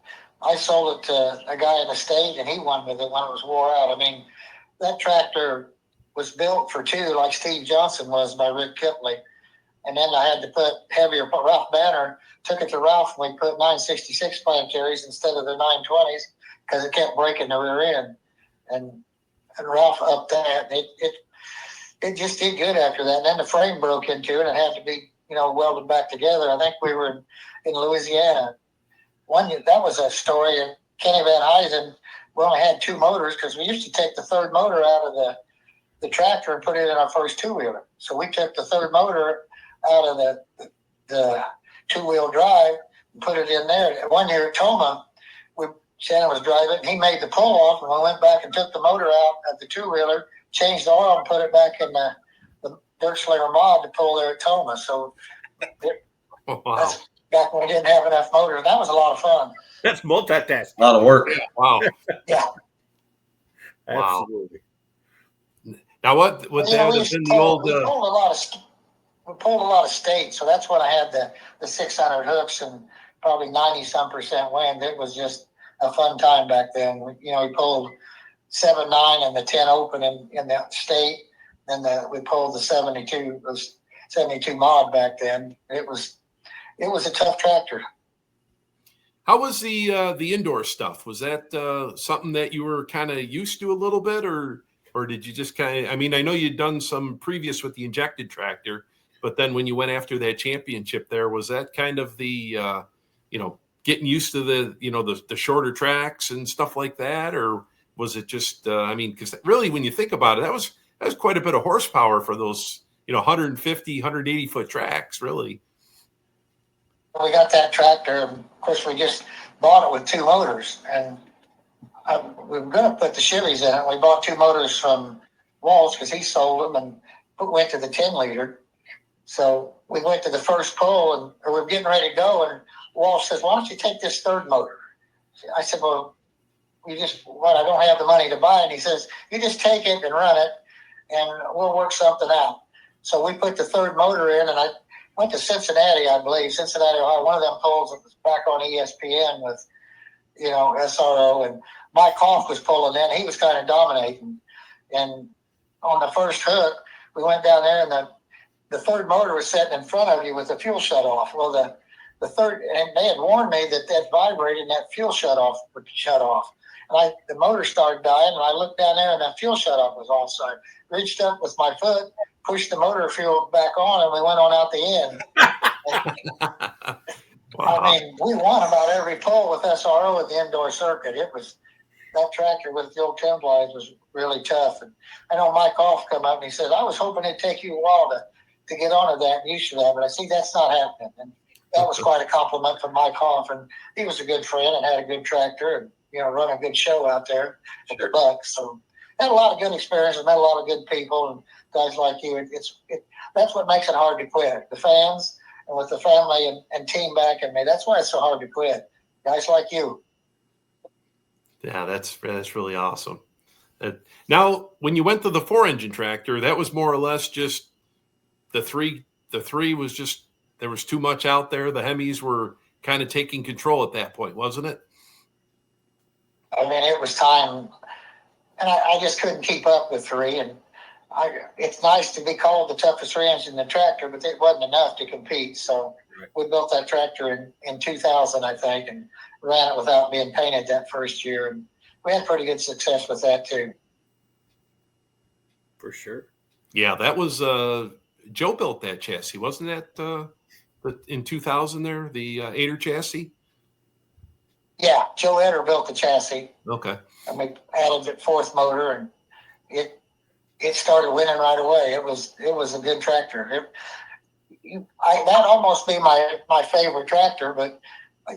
Speaker 4: I sold it to a guy in the state, and he won with it when it was wore out. I mean, that tractor was built for 2, like Steve Johnson was by Rick Kipley. And then I had to put heavier. Ralph Banner took it to Ralph, and we put 966 planetaries instead of the 920s because it kept breaking the rear end. And Ralph upped that. It just did good after that. And then the frame broke into it and it had to be, welded back together. I think we were in Louisiana. That was a story. And Kenny Van Huysen, we only had 2 motors because we used to take the 3rd motor out of the tractor and put it in our first 2-wheeler. So we took the 3rd motor out of the 2-wheel drive and put it in there. One year at Toma, Shannon was driving, and he made the pull off, and we went back and took the motor out of the 2-wheeler, changed the oil, and put it back in the dirt slinger mod to pull there at Toma. So that's back when we didn't have enough motors. That was a lot of fun.
Speaker 2: That's multitasking.
Speaker 3: A lot of work.
Speaker 1: Wow.
Speaker 4: Yeah.
Speaker 2: Absolutely.
Speaker 1: Now, what would that have been the old?
Speaker 4: We pulled a lot of states, so that's when I had the 600 hooks and probably 90-some% wind. It was just a fun time back then. We pulled 7-9 and the 10 open in the state. Then we pulled the 72 mod back then. It was a tough tractor.
Speaker 1: How was the indoor stuff? Was that something that you were kind of used to a little bit, or did you just kind of? I mean, I know you'd done some previous with the injected tractor, but then when you went after that championship, there was that kind of the getting used to the shorter tracks and stuff like that, or was it just? Because really, when you think about it, that was quite a bit of horsepower for those 150, 180 foot tracks, really.
Speaker 4: We got that tractor. Of course, we just bought it with 2 motors, and we were going to put the Chevys in it. We bought 2 motors from Walsh because he sold them, and went to the 10-liter. So we went to the first pull, and we were getting ready to go, and Walsh says, "Why don't you take this 3rd motor?" I said, "Well, I don't have the money to buy it." And he says, "You just take it and run it, and we'll work something out." So we put the 3rd motor in, and went to Cincinnati, I believe, Cincinnati, Ohio. One of them polls that was back on ESPN with, SRO, and Mike Hoff was pulling in. He was kind of dominating. And on the first hook, we went down there, and the third motor was sitting in front of you with the fuel shut off. Well, the third, and they had warned me that vibrated and that fuel shut off would shut off. And the motor started dying, and I looked down there, and that fuel shut off was off. So I reached up with my foot, pushed the motor fuel back on, and we went on out the end.
Speaker 1: Wow.
Speaker 4: I mean, we won about every pole with SRO at the indoor circuit. That tractor with the old trim lines was really tough. And I know Mike Hoff come up and he said, I was hoping it'd take you a while to get onto that and used to that, but I see that's not happening. And that was quite a compliment from Mike Hoff. And he was a good friend and had a good tractor and, run a good show out there at the Bucks. So had a lot of good experiences, met a lot of good people and guys like you. That's what makes it hard to quit. The fans, and with the family and team backing me, that's why it's so hard to quit. Guys like you.
Speaker 1: Yeah, that's really awesome. Now, when you went to the 4-engine tractor, that was more or less just the three. The 3 was just, there was too much out there. The Hemis were kind of taking control at that point, wasn't it?
Speaker 4: I mean, it was time, and I just couldn't keep up with 3. And it's nice to be called the toughest 3-engine in the tractor, but it wasn't enough to compete. So we built that tractor in 2000, I think, and ran it without being painted that first year. And we had pretty good success with that too.
Speaker 2: For sure.
Speaker 1: Yeah, that was Joe built that chassis, wasn't that in 2000 there, the Ader chassis?
Speaker 4: Yeah, Joe Eder built the chassis.
Speaker 1: Okay.
Speaker 4: And we added the 4th motor, and it started winning right away. It was a good tractor. That'd almost be my favorite tractor, but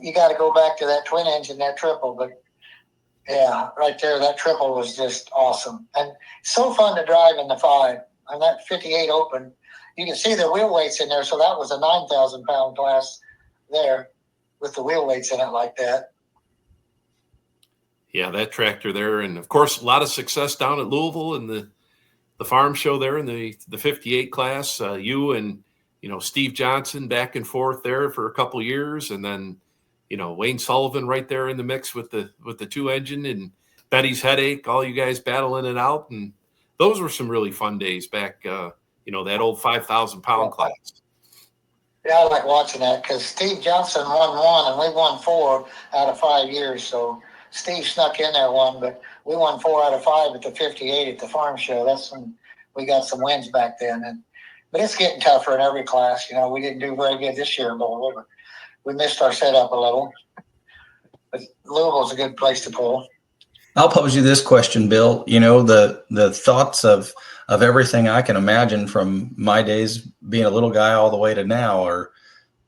Speaker 4: you got to go back to that twin engine, that triple. But yeah, right there, that triple was just awesome and so fun to drive in the 5. And that 58 open, you can see the wheel weights in there. So that was a 9,000 pound class there with the wheel weights in it like that.
Speaker 1: Yeah, that tractor there, and of course, a lot of success down at Louisville and the farm show there in the 58 class. You and Steve Johnson back and forth there for a couple years, and then Wayne Sullivan right there in the mix with the 2-engine, and Betty's Headache, all you guys battling it out, and those were some really fun days back. That old 5,000 pound class.
Speaker 4: Yeah, I like watching that because Steve Johnson won 1 and we won 4 out of 5 years. So Steve snuck in there 1, but we won 4 out of 5 at the 58 at the farm show. That's when we got some wins back then. But it's getting tougher in every class. We didn't do very good this year in Louisville, but we missed our setup a little. But Louisville's a good place to pull.
Speaker 3: I'll pose you this question, Bill. The thoughts of everything I can imagine from my days being a little guy all the way to now are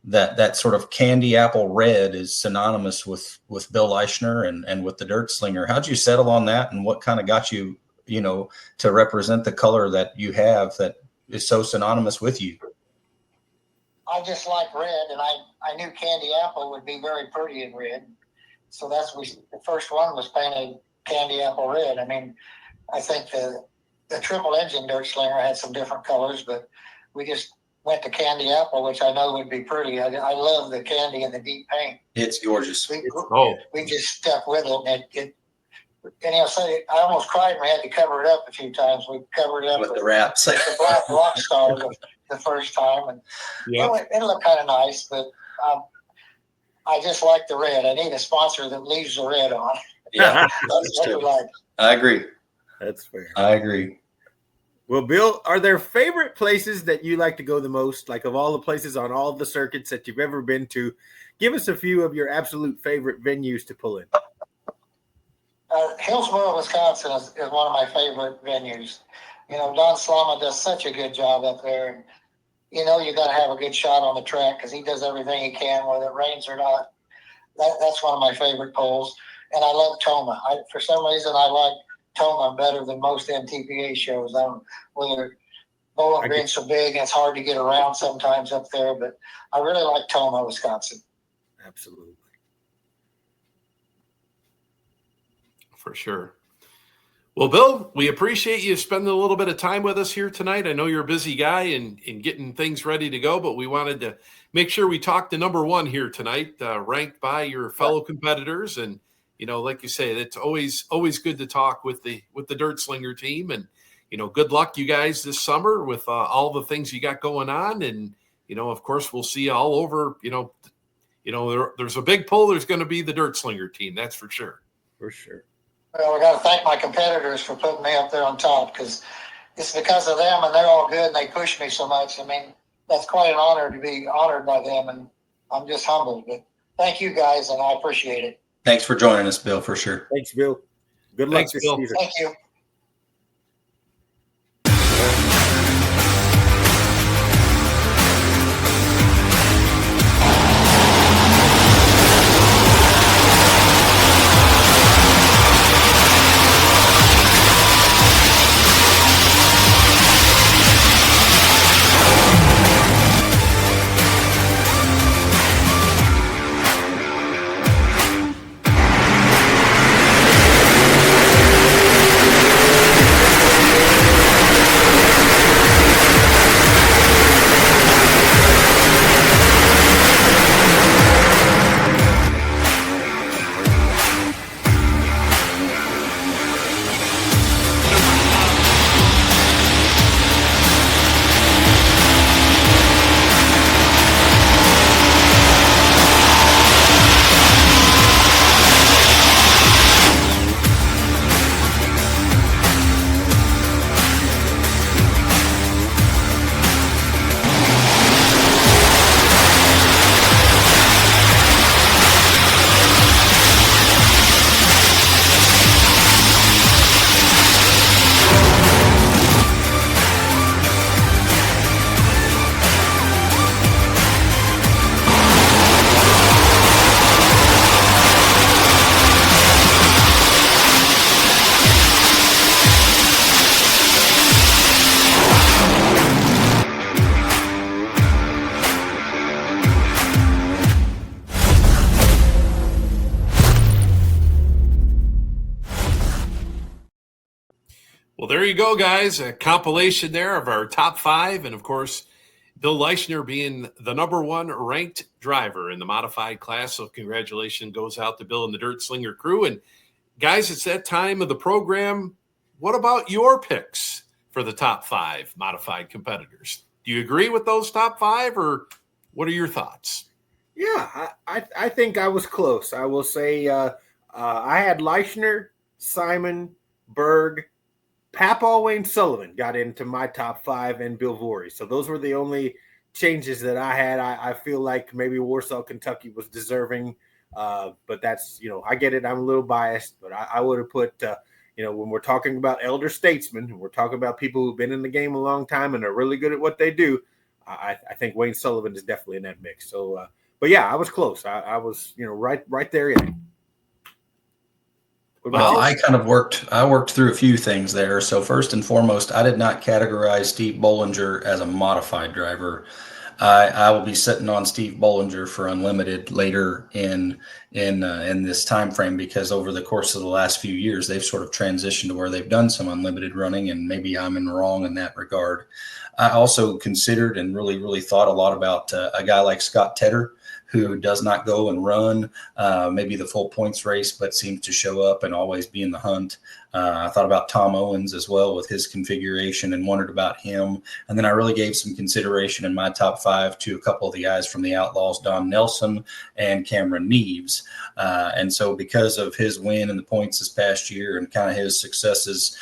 Speaker 3: that sort of candy apple red is synonymous with Bill Leischner and with the Dirt Slinger. How'd you settle on that, and what kind of got you, to represent the color that you have that is so synonymous with you?
Speaker 4: I just like red, and I knew candy apple would be very pretty in red. So the first one was painted candy apple red. I mean, I think the triple engine Dirt Slinger had some different colors, but we just went to candy apple, which I know would be pretty. I love the candy and the deep paint.
Speaker 3: It's gorgeous.
Speaker 4: We just stuck with it, and I almost cried when we had to cover it up a few times. We covered it up
Speaker 3: with the wraps.
Speaker 4: The black rock star the first time, and it looked kind of nice, but I just like the red. I need a sponsor that leaves the red on.
Speaker 3: Yeah,
Speaker 4: that's what we like.
Speaker 3: I agree.
Speaker 2: That's fair.
Speaker 3: I agree.
Speaker 2: Well, Bill, are there favorite places that you like to go the most? Like, of all the places on all the circuits that you've ever been to, give us a few of your absolute favorite venues to pull in.
Speaker 4: Hillsboro, Wisconsin is one of my favorite venues. Don Slama does such a good job up there. And, you got to have a good shot on the track because he does everything he can, whether it rains or not. That's one of my favorite poles. And I love Toma. For some reason, I like Toma better than most MTPA shows. Whether Bowling Green's so big and it's hard to get around sometimes up there, but I really like Toma, Wisconsin.
Speaker 2: Absolutely.
Speaker 1: For sure. Well, Bill, we appreciate you spending a little bit of time with us here tonight. I know you're a busy guy and getting things ready to go, but we wanted to make sure we talked to number one here tonight, ranked by your fellow competitors. And, like you say, it's always good to talk with the Dirt Slinger team. And, good luck you guys this summer with all the things you got going on. And, of course, we'll see you all over, there's a big pull. There's going to be the Dirt Slinger team. That's for sure.
Speaker 2: For sure.
Speaker 4: Well, we got to thank my competitors for putting me up there on top, because it's because of them, and they're all good, and they push me so much. I mean, that's quite an honor to be honored by them, and I'm just humbled. But thank you guys, and I appreciate it.
Speaker 3: Thanks for joining us, Bill, for sure.
Speaker 2: Thanks, Bill. Good luck this season.
Speaker 4: Thank you.
Speaker 1: Well, there you go, guys. A compilation there of our top five. And, of course, Bill Leischner being the number one ranked driver in the modified class. So congratulations goes out to Bill and the Dirt Slinger crew. And, guys, it's that time of the program. What about your picks for the top five modified competitors? Do you agree with those top five, or what are your thoughts?
Speaker 2: Yeah, I think I was close. I will say I had Leischner, Simon, Berg, Papa Wayne Sullivan got into my top five, and Bill Voorhees. So those were the only changes that I had. I feel like maybe Warsaw, Kentucky was deserving, but that's, I get it. I'm a little biased, but I would have put, when we're talking about elder statesmen, and we're talking about people who've been in the game a long time and are really good at what they do, I think Wayne Sullivan is definitely in that mix. So, but yeah, I was close. I was, right there in it.
Speaker 3: Well, I worked through a few things there. So first and foremost, I did not categorize Steve Bollinger as a modified driver. I will be sitting on Steve Bollinger for unlimited later in this time frame, because over the course of the last few years, they've sort of transitioned to where they've done some unlimited running, and maybe I'm in wrong in that regard. I also considered and really thought a lot about a guy like Scott Tedder, who does not go and run maybe the full points race, but seems to show up and always be in the hunt. I thought about Tom Owens as well with his configuration and wondered about him. And then I really gave some consideration in my top five to a couple of the guys from the Outlaws, Don Nelson and Cameron Neves. And so because of his win in the points this past year and kind of his successes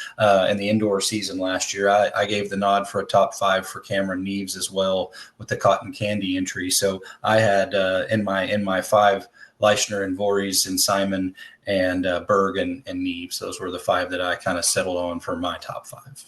Speaker 3: in the indoor season last year, I gave the nod for a top five for Cameron Neves as well with the cotton candy entry. So I had in my five, Leischner and Voorhees and Simon and Berg and Neves. Those were the five that I kind of settled on for my top five.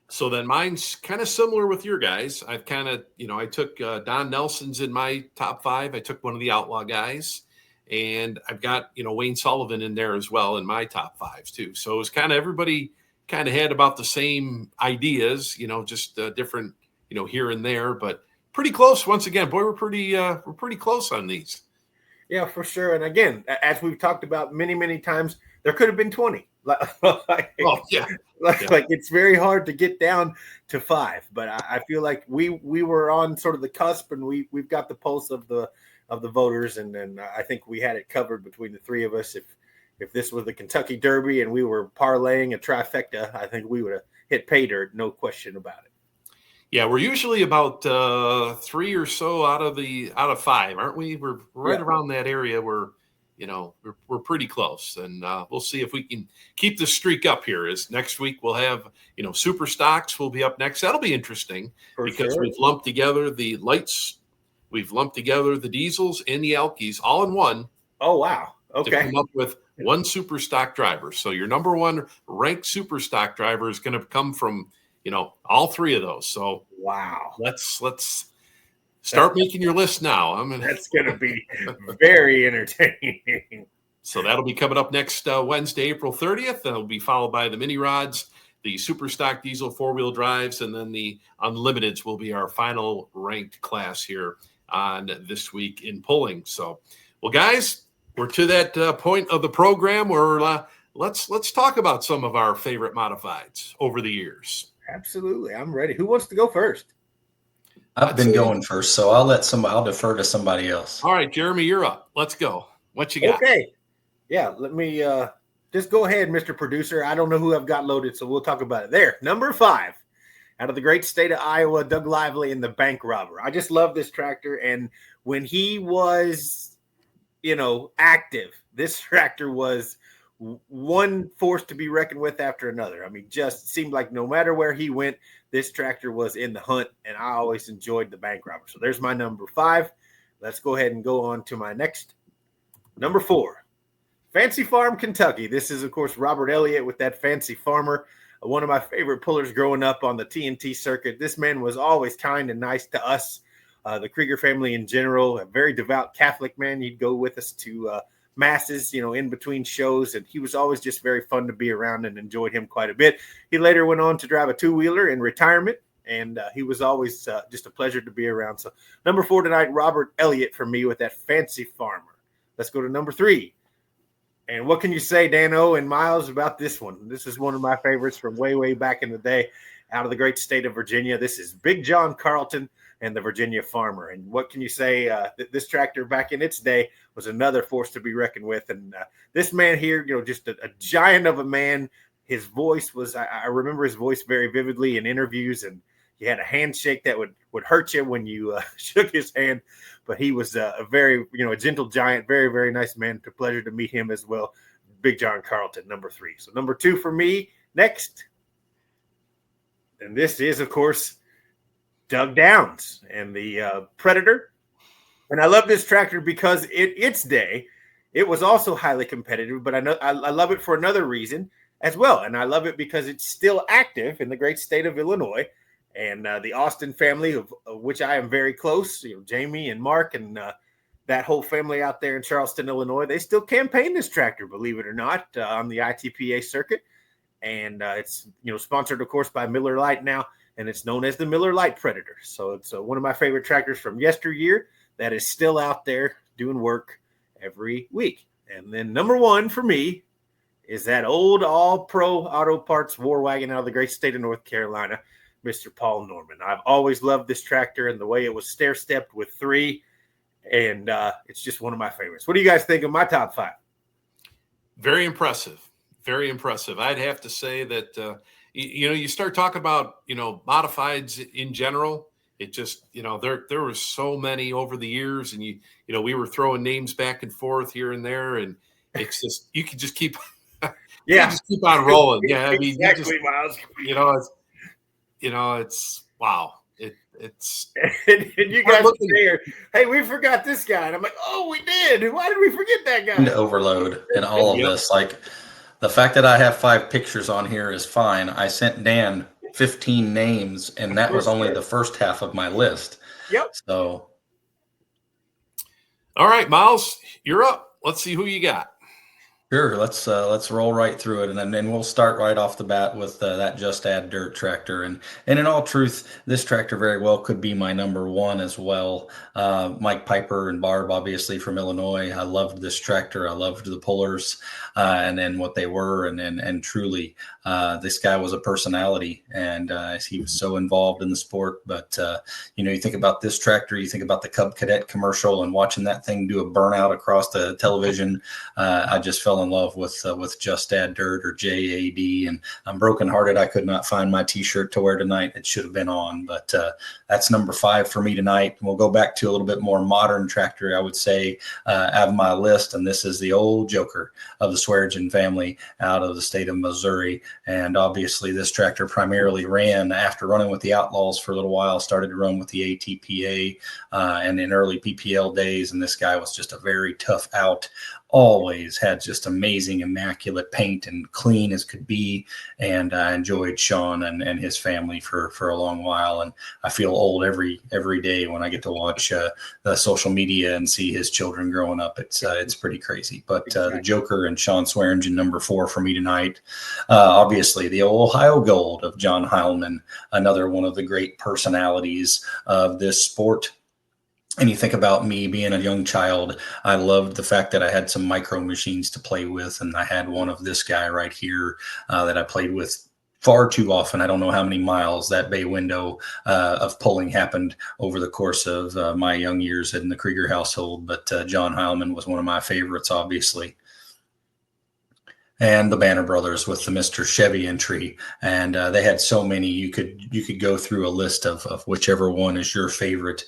Speaker 3: So
Speaker 1: then mine's kind of similar with your guys. I've kind of, I took Don Nelson's in my top five. I took one of the Outlaw guys, and I've got, Wayne Sullivan in there as well in my top fives too. So it was kind of everybody kind of had about the same ideas, just different, here and there, but pretty close. Once again, boy, we're pretty close on these.
Speaker 2: Yeah, for sure. And again, as we've talked about many times, there could have been 20. like,
Speaker 1: Oh yeah.
Speaker 2: like it's very hard to get down to 5, but I feel like we were on sort of the cusp, and we've got the pulse of the voters, and then I think we had it covered between the three of us. If this was the Kentucky Derby and we were parlaying a trifecta, I think we would have hit pay dirt, no question about it.
Speaker 1: Yeah, we're usually about 3 or so out of 5, aren't we? We're right around that area where, we're pretty close, and we'll see if we can keep the streak up here. As next week we'll have, super stocks will be up next. That'll be interesting because we've lumped together the lights, we've lumped together the diesels and the alkies all in one.
Speaker 2: Oh wow! Okay,
Speaker 1: to come up with one super stock driver. So your number one ranked super stock driver is going to come from all 3 of those. So
Speaker 2: wow,
Speaker 1: let's start making your list now.
Speaker 2: That's going to be very entertaining.
Speaker 1: So that'll be coming up next Wednesday, April 30th. That'll be followed by the mini rods, the super stock diesel 4-wheel drives, and then the unlimiteds will be our final ranked class here on This Week in Pulling. So, well, guys, we're to that point of the program where let's talk about some of our favorite modifieds over the years.
Speaker 2: Absolutely, I'm ready. Who wants to go first?
Speaker 3: I've been going first, so I'll defer to somebody else.
Speaker 1: All right, Jeremy, you're up. Let's go. What you got?
Speaker 2: Okay. Yeah, let me just go ahead, Mr. Producer. I don't know who I've got loaded, so we'll talk about it. There, number 5, out of the great state of Iowa, Doug Lively and the Bank Robber. I just love this tractor, and when he was, active, this tractor was one force to be reckoned with after another. I mean, just seemed like no matter where he went, this tractor was in the hunt, and I always enjoyed the Bank Robber. So there's my number 5. Let's go ahead and go on to my next number 4. Fancy Farm, Kentucky. This is, of course, Robert Elliott with that Fancy Farmer, one of my favorite pullers growing up on the TNT circuit. This man was always kind and nice to us, the Krieger family in general, a very devout Catholic man. He'd go with us to masses, in between shows, and he was always just very fun to be around, and enjoyed him quite a bit. He later went on to drive a 2-wheeler in retirement, and he was always just a pleasure to be around. So number 4 tonight, Robert Elliott for me with that Fancy Farmer. Let's go to number 3. And what can you say, Dano and Miles, about this one? This is one of my favorites from way, way back in the day, out of the great state of Virginia. This is Big John Carlton and the Virginia Farmer. And what can you say? This tractor back in its day was another force to be reckoned with. And this man here, just a giant of a man. His voice was, I remember his voice very vividly in interviews, and he had a handshake that would hurt you when you shook his hand. But he was a very, a gentle giant, very, very nice man. It's a pleasure to meet him as well. Big John Carlton, number 3. So number 2 for me next. And this is, of course, Doug Downs and the Predator. And I love this tractor because in its day, it was also highly competitive, but I love it for another reason as well. And I love it because it's still active in the great state of Illinois. And the Austin family, of which I am very close, Jamie and Mark and that whole family out there in Charleston, Illinois, they still campaign this tractor, believe it or not, on the ITPA circuit. And it's, sponsored, of course, by Miller Lite now, and it's known as the Miller Lite Predator. So it's one of my favorite tractors from yesteryear that is still out there doing work every week. And then number 1 for me is that old all-pro auto parts war wagon out of the great state of North Carolina, Mr. Paul Norman. I've always loved this tractor and the way it was stair-stepped with 3, and it's just one of my favorites. What do you guys think of my top 5?
Speaker 1: Very impressive. Very impressive. I'd have to say that, you start talking about, modifieds in general. It just, there were so many over the years, and we were throwing names back and forth here and there, and it's just, you can just keep, just keep on rolling. Yeah. I mean,
Speaker 2: exactly, Miles.
Speaker 1: It's wow. It's
Speaker 2: and you guys there. Hey, we forgot this guy, and I'm like, oh, we did. Why did we forget that guy?
Speaker 3: And overload and all of this. Like the fact that I have 5 pictures on here is fine. I sent Dan 15 names, and that was only the first half of my list.
Speaker 2: Yep.
Speaker 3: So,
Speaker 1: all right, Miles, you're up. Let's see who you got.
Speaker 3: Sure, let's roll right through it, and then we'll start right off the bat with that Just Add Dirt tractor. And in all truth, this tractor very well could be my number one as well. Mike Piper and Barb, obviously from Illinois, I loved this tractor. I loved the pullers, and then what they were, and truly, this guy was a personality, and he was so involved in the sport. But you think about this tractor, you think about the Cub Cadet commercial, and watching that thing do a burnout across the television. I just fell in love with Just Add Dirt, or JAD, and I'm brokenhearted I could not find my T-shirt to wear tonight. It should have been on, but that's number 5 for me tonight. We'll go back to a little bit more modern tractor, I would say, out of my list, and this is the old joker of the Swearingen family out of the state of Missouri. And obviously, this tractor primarily ran after running with the Outlaws for a little while, started to run with the ATPA and in early PPL days, and this guy was just a very tough out. Always had just amazing, immaculate paint and clean as could be. And I enjoyed Sean and his family for a long while. And I feel old every day when I get to watch the social media and see his children growing up. It's pretty crazy. But the Joker and Sean Swearingen, number 4 for me tonight. Obviously, the Ohio Gold of John Heilman, another one of the great personalities of this sport. And you think about me being a young child, I loved the fact that I had some micro machines to play with. And I had one of this guy right here that I played with far too often. I don't know how many miles that bay window of pulling happened over the course of my young years in the Krieger household. But John Heilman was one of my favorites, obviously. And the Banner Brothers with the Mr. Chevy entry. And they had so many. You could go through a list of whichever one is your favorite.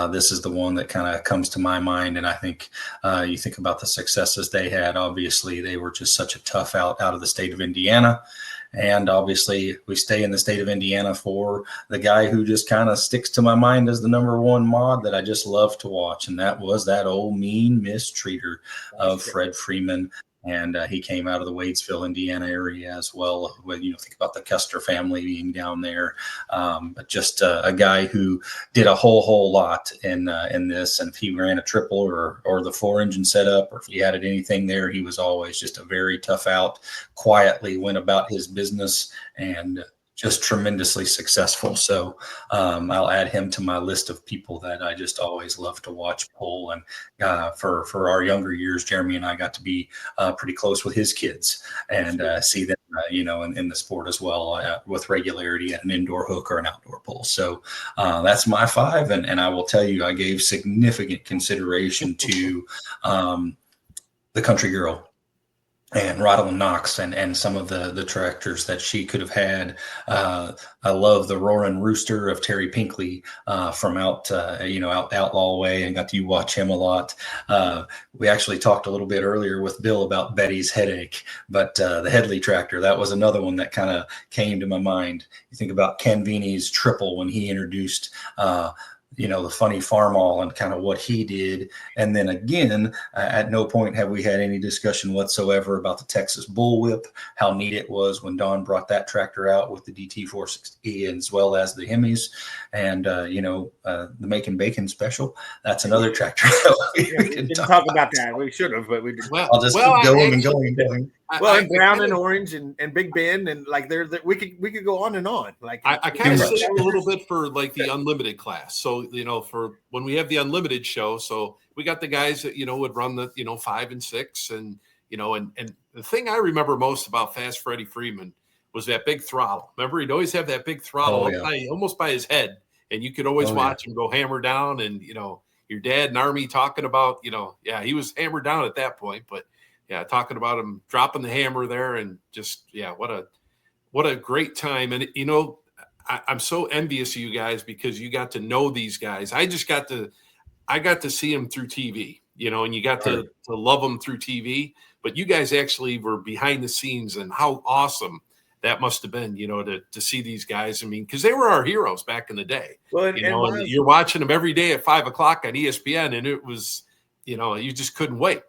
Speaker 3: This is the one that kind of comes to my mind. And I think you think about the successes they had. Obviously, they were just such a tough out of the state of Indiana. And obviously, we stay in the state of Indiana for the guy who just kind of sticks to my mind as the number one mod that I just love to watch. And that was that old mean mistreater of Fred Freeman. And he came out of the Wadesville, Indiana area as well. When think about the Custer family being down there, but just a guy who did a whole lot in this. And if he ran a triple or the 4-engine setup, or if he added anything there, he was always just a very tough out. Quietly went about his business and just tremendously successful. So I'll add him to my list of people that I just always love to watch pull. And for our younger years, Jeremy and I got to be pretty close with his kids and see them, in the sport as well with regularity at an indoor hook or an outdoor pull. So that's my 5. And I will tell you, I gave significant consideration to the Country Girl and Rodalyn Knox and some of the tractors that she could have had. I love the Roaring Rooster of Terry Pinkley from out Outlaw Way, and got to watch him a lot. We actually talked a little bit earlier with Bill about Betty's Headache, but the Headley tractor, that was another one that kind of came to my mind. You think about Ken Veeney's triple when he introduced the funny Farmall and kind of what he did. And then again, at no point have we had any discussion whatsoever about the Texas Bullwhip, how neat it was when Don brought that tractor out with the DT460 as well as the Hemis. And, the Macon Bacon special, that's another tractor.
Speaker 2: We didn't talk about that. We should have, but we didn't.
Speaker 3: I'll just keep going and going.
Speaker 2: And Brown and Orange and Big Ben and like we could go on and on. Like
Speaker 1: I kind of say a little bit for like the unlimited class. So for when we have the unlimited show, so we got the guys that would run the 5 and 6, and and the thing I remember most about Fast Freddie Freeman was that big throttle. Remember, he'd always have that big throttle almost by his head, and you could always watch him go hammer down. And your dad and Army talking about he was hammered down at that point, but. Yeah, talking about him dropping the hammer there, and just what a great time. And I'm so envious of you guys because you got to know these guys. I got to see them through TV, and you got to love them through TV. But you guys actually were behind the scenes, and how awesome that must have been, to see these guys. I mean, because they were our heroes back in the day. Well, and you're watching them every day at 5 o'clock on ESPN, and it was, you just couldn't wait,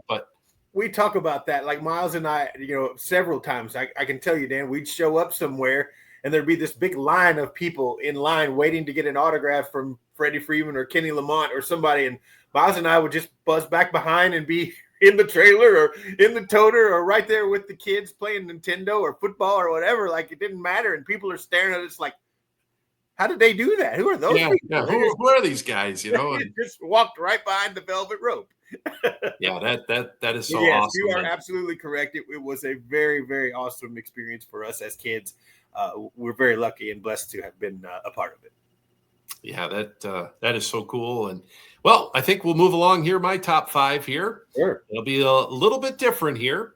Speaker 1: but.
Speaker 2: We talk about that, like Miles and I, several times. I can tell you, Dan, we'd show up somewhere and there'd be this big line of people in line waiting to get an autograph from Freddie Freeman or Kenny Lamont or somebody. And Miles and I would just buzz back behind and be in the trailer or in the toter or right there with the kids playing Nintendo or football or whatever. Like, it didn't matter. And people are staring at us like, how did they do that? Who are those people?
Speaker 1: Yeah. Who are these guys? You know, and
Speaker 2: just walked right behind the velvet rope.
Speaker 1: yeah, that is so
Speaker 2: yes,
Speaker 1: awesome.
Speaker 2: You are absolutely correct. It was a very, very awesome experience for us as kids. We're very lucky and blessed to have been a part of it.
Speaker 1: Yeah, that is so cool. And well, I think we'll move along here. My top 5 here.
Speaker 2: Sure.
Speaker 1: It'll be a little bit different here.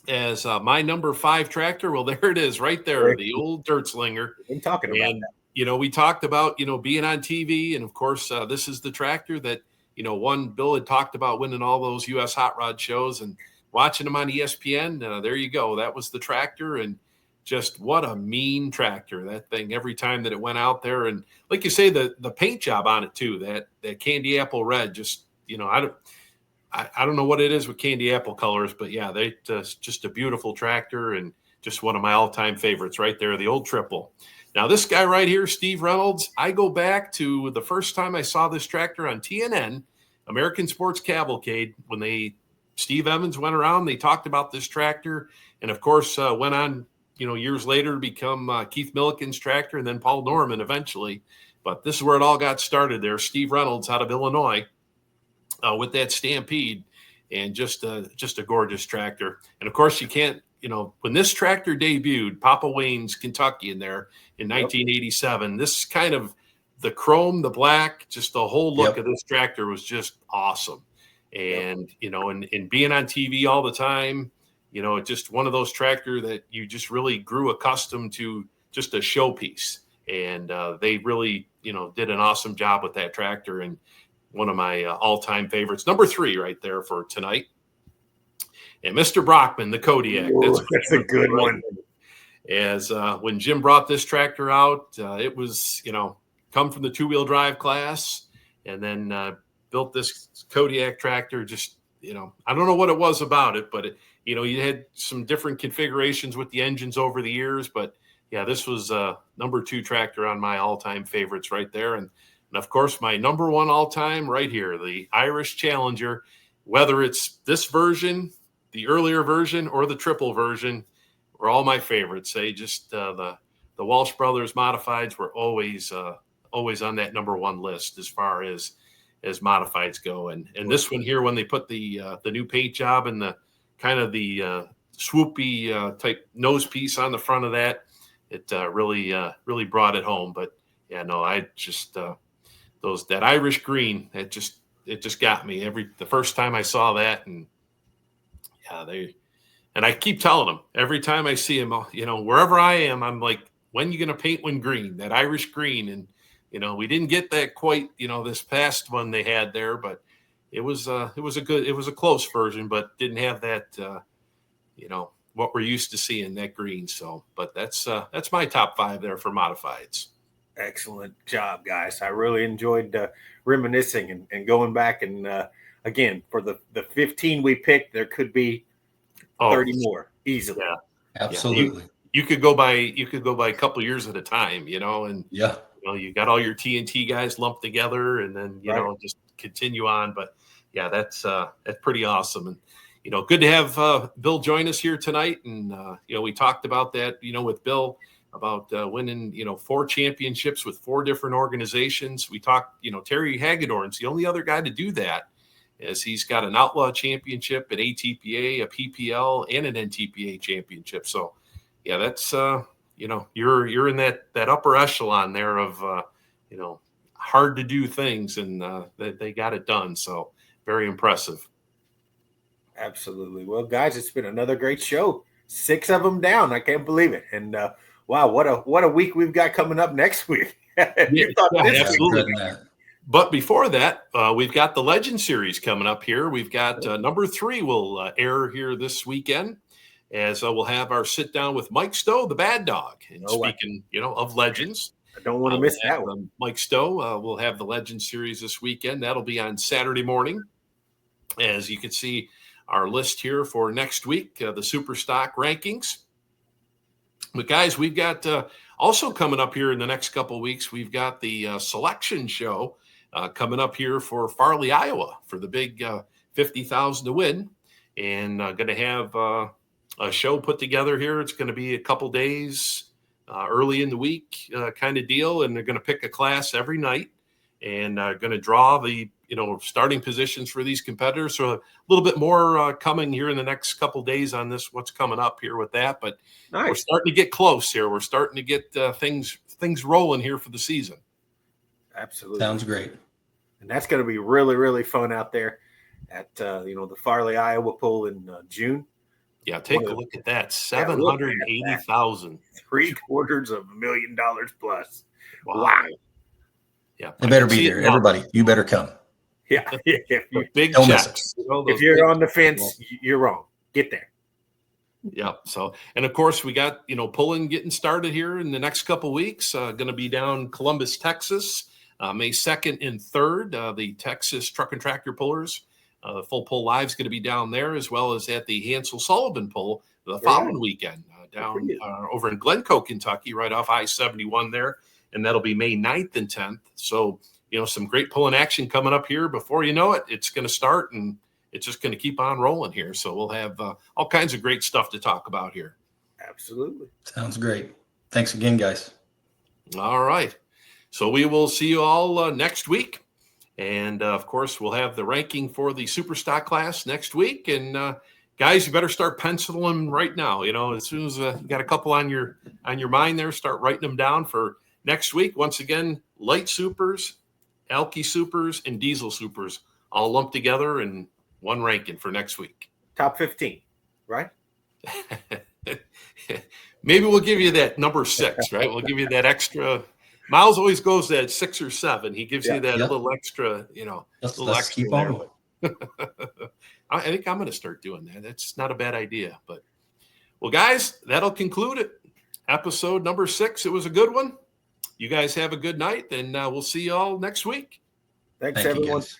Speaker 1: As my number 5 tractor, well, there it is, right there, the old dirt slinger.
Speaker 2: We've been talking about that.
Speaker 1: You know, we talked about being on TV, and of course, this is the tractor that Bill had talked about winning all those U.S. hot rod shows, and watching them on ESPN. There you go, that was the tractor, and just what a mean tractor, that thing, every time that it went out there. And like you say, the paint job on it too, that candy apple red, just, I don't know what it is with candy apple colors, but yeah, they just a beautiful tractor and just one of my all-time favorites right there, the old triple. Now this guy right here, Steve Reynolds, I go back to the first time I saw this tractor on TNN, American Sports Cavalcade, when Steve Evans went around, they talked about this tractor, and of course went on years later to become Keith Milliken's tractor and then Paul Norman eventually. But this is where it all got started there. Steve Reynolds out of Illinois with that Stampede, and just a gorgeous tractor. And of course, you can't, when this tractor debuted, Papa Wayne's Kentucky in there in 1987, this kind of the chrome, the black, just the whole look of this tractor was just awesome. And, and being on TV all the time, just one of those tractor that you just really grew accustomed to, just a showpiece. And they really, did an awesome job with that tractor, and one of my all-time favorites. Number 3 right there for tonight. And Mr. Brockman, the Kodiak.
Speaker 2: That's a good one.
Speaker 1: As when Jim brought this tractor out, it was, come from the 2-wheel drive class, and then built this Kodiak tractor. Just, I don't know what it was about it, but you had some different configurations with the engines over the years, but yeah, this was number 2 tractor on my all-time favorites right there. And of course, my number 1 all-time right here, the Irish Challenger, whether it's this version, the earlier version, or the triple version, were all my favorites. They just, the Walsh Brothers modifieds were always on that number 1 list as far as modifieds go. And this one here, when they put the new paint job and the kind of the swoopy type nose piece on the front of that, it really brought it home. But yeah, no, I just that Irish green, it just got me the first time I saw that. And yeah, and I keep telling them every time I see them, wherever I am, I'm like, when you going to paint one green, that Irish green? And we didn't get that quite, this past one they had there, but it was a close version, but didn't have that, what we're used to seeing, that green. So, but that's my top 5 there for modifieds.
Speaker 2: Excellent job, guys. I really enjoyed reminiscing and going back. And again, for the 15 we picked, there could be 30 more easily.
Speaker 1: Yeah,
Speaker 3: absolutely.
Speaker 1: Yeah. You could go by a couple years at a time, and you got all your TNT guys lumped together, and then just continue on. But yeah, that's pretty awesome. And good to have Bill join us here tonight. And we talked about that, with Bill, about winning 4 championships with 4 different organizations. We talked, Terry Hagedorn's the only other guy to do that, as he's got an Outlaw championship, an ATPA, a PPL, and an NTPA championship. So yeah, that's you're in that upper echelon there of hard to do things, and they got it done. So very impressive.
Speaker 2: Absolutely. Well, guys, it's been another great show. 6 of them down. I can't believe it. And wow, what a week we've got coming up next week.
Speaker 1: Absolutely. But before that, we've got the Legend Series coming up here. We've got number 3 will air here this weekend, as we'll have our sit down with Mike Stowe, the Bad Dog. And speaking, of legends,
Speaker 2: I don't want to miss that one.
Speaker 1: Mike Stowe will have the Legend Series this weekend. That'll be on Saturday morning. As you can see, our list here for next week, the Super Stock rankings. But guys, we've got also coming up here in the next couple of weeks, we've got the selection show coming up here for Farley, Iowa, for the big $50,000 to win, and going to have a show put together here. It's going to be a couple days early in the week kind of deal, and they're going to pick a class every night, and going to draw the starting positions for these competitors. So a little bit more coming here in the next couple days on this, what's coming up here with that. But
Speaker 2: Nice.
Speaker 1: We're starting to get close here. We're starting to get things rolling here for the season.
Speaker 2: Absolutely.
Speaker 3: Sounds great.
Speaker 2: And that's going to be really, really fun out there at, the Farley, Iowa pool in June.
Speaker 1: Yeah, take a look at that. 780,000.
Speaker 2: $750,000 plus.
Speaker 1: Wow. Yeah.
Speaker 3: They better be there. Everybody, you better come.
Speaker 2: Yeah.
Speaker 1: Big
Speaker 3: Don't miss
Speaker 1: checks.
Speaker 2: If you're on the fence, you're wrong. Get there.
Speaker 1: Yeah. So, and of course, we got, pulling getting started here in the next couple of weeks. Going to be down Columbus, Texas, May 2nd and 3rd. The Texas Truck and Tractor Pullers. The full pull live is going to be down there, as well as at the Hansel Sullivan pull the following weekend down over in Glencoe, Kentucky, right off I-71 there. And that'll be May 9th and 10th. So, some great pulling action coming up here. Before you know it, it's going to start, and it's just going to keep on rolling here. So we'll have all kinds of great stuff to talk about here.
Speaker 2: Absolutely.
Speaker 3: Sounds great. Thanks again, guys.
Speaker 1: All right. So we will see you all next week. And, of course, we'll have the ranking for the Superstock class next week. And, guys, you better start penciling right now. As soon as you got a couple on your mind there, start writing them down for next week. Once again, light supers, Alky supers, and diesel supers all lumped together in one ranking for next week.
Speaker 2: Top 15, right?
Speaker 1: Maybe we'll give you that number 6, right? We'll give you that extra. Miles always goes at 6 or 7. He gives you that little extra,
Speaker 3: Let's
Speaker 1: extra
Speaker 3: keep on.
Speaker 1: I think I'm going to start doing that. That's not a bad idea. But, well, guys, that'll conclude it. Episode number 6. It was a good one. You guys have a good night, and we'll see you all next week.
Speaker 2: Thanks
Speaker 3: Thank you,
Speaker 2: everyone.
Speaker 3: guys.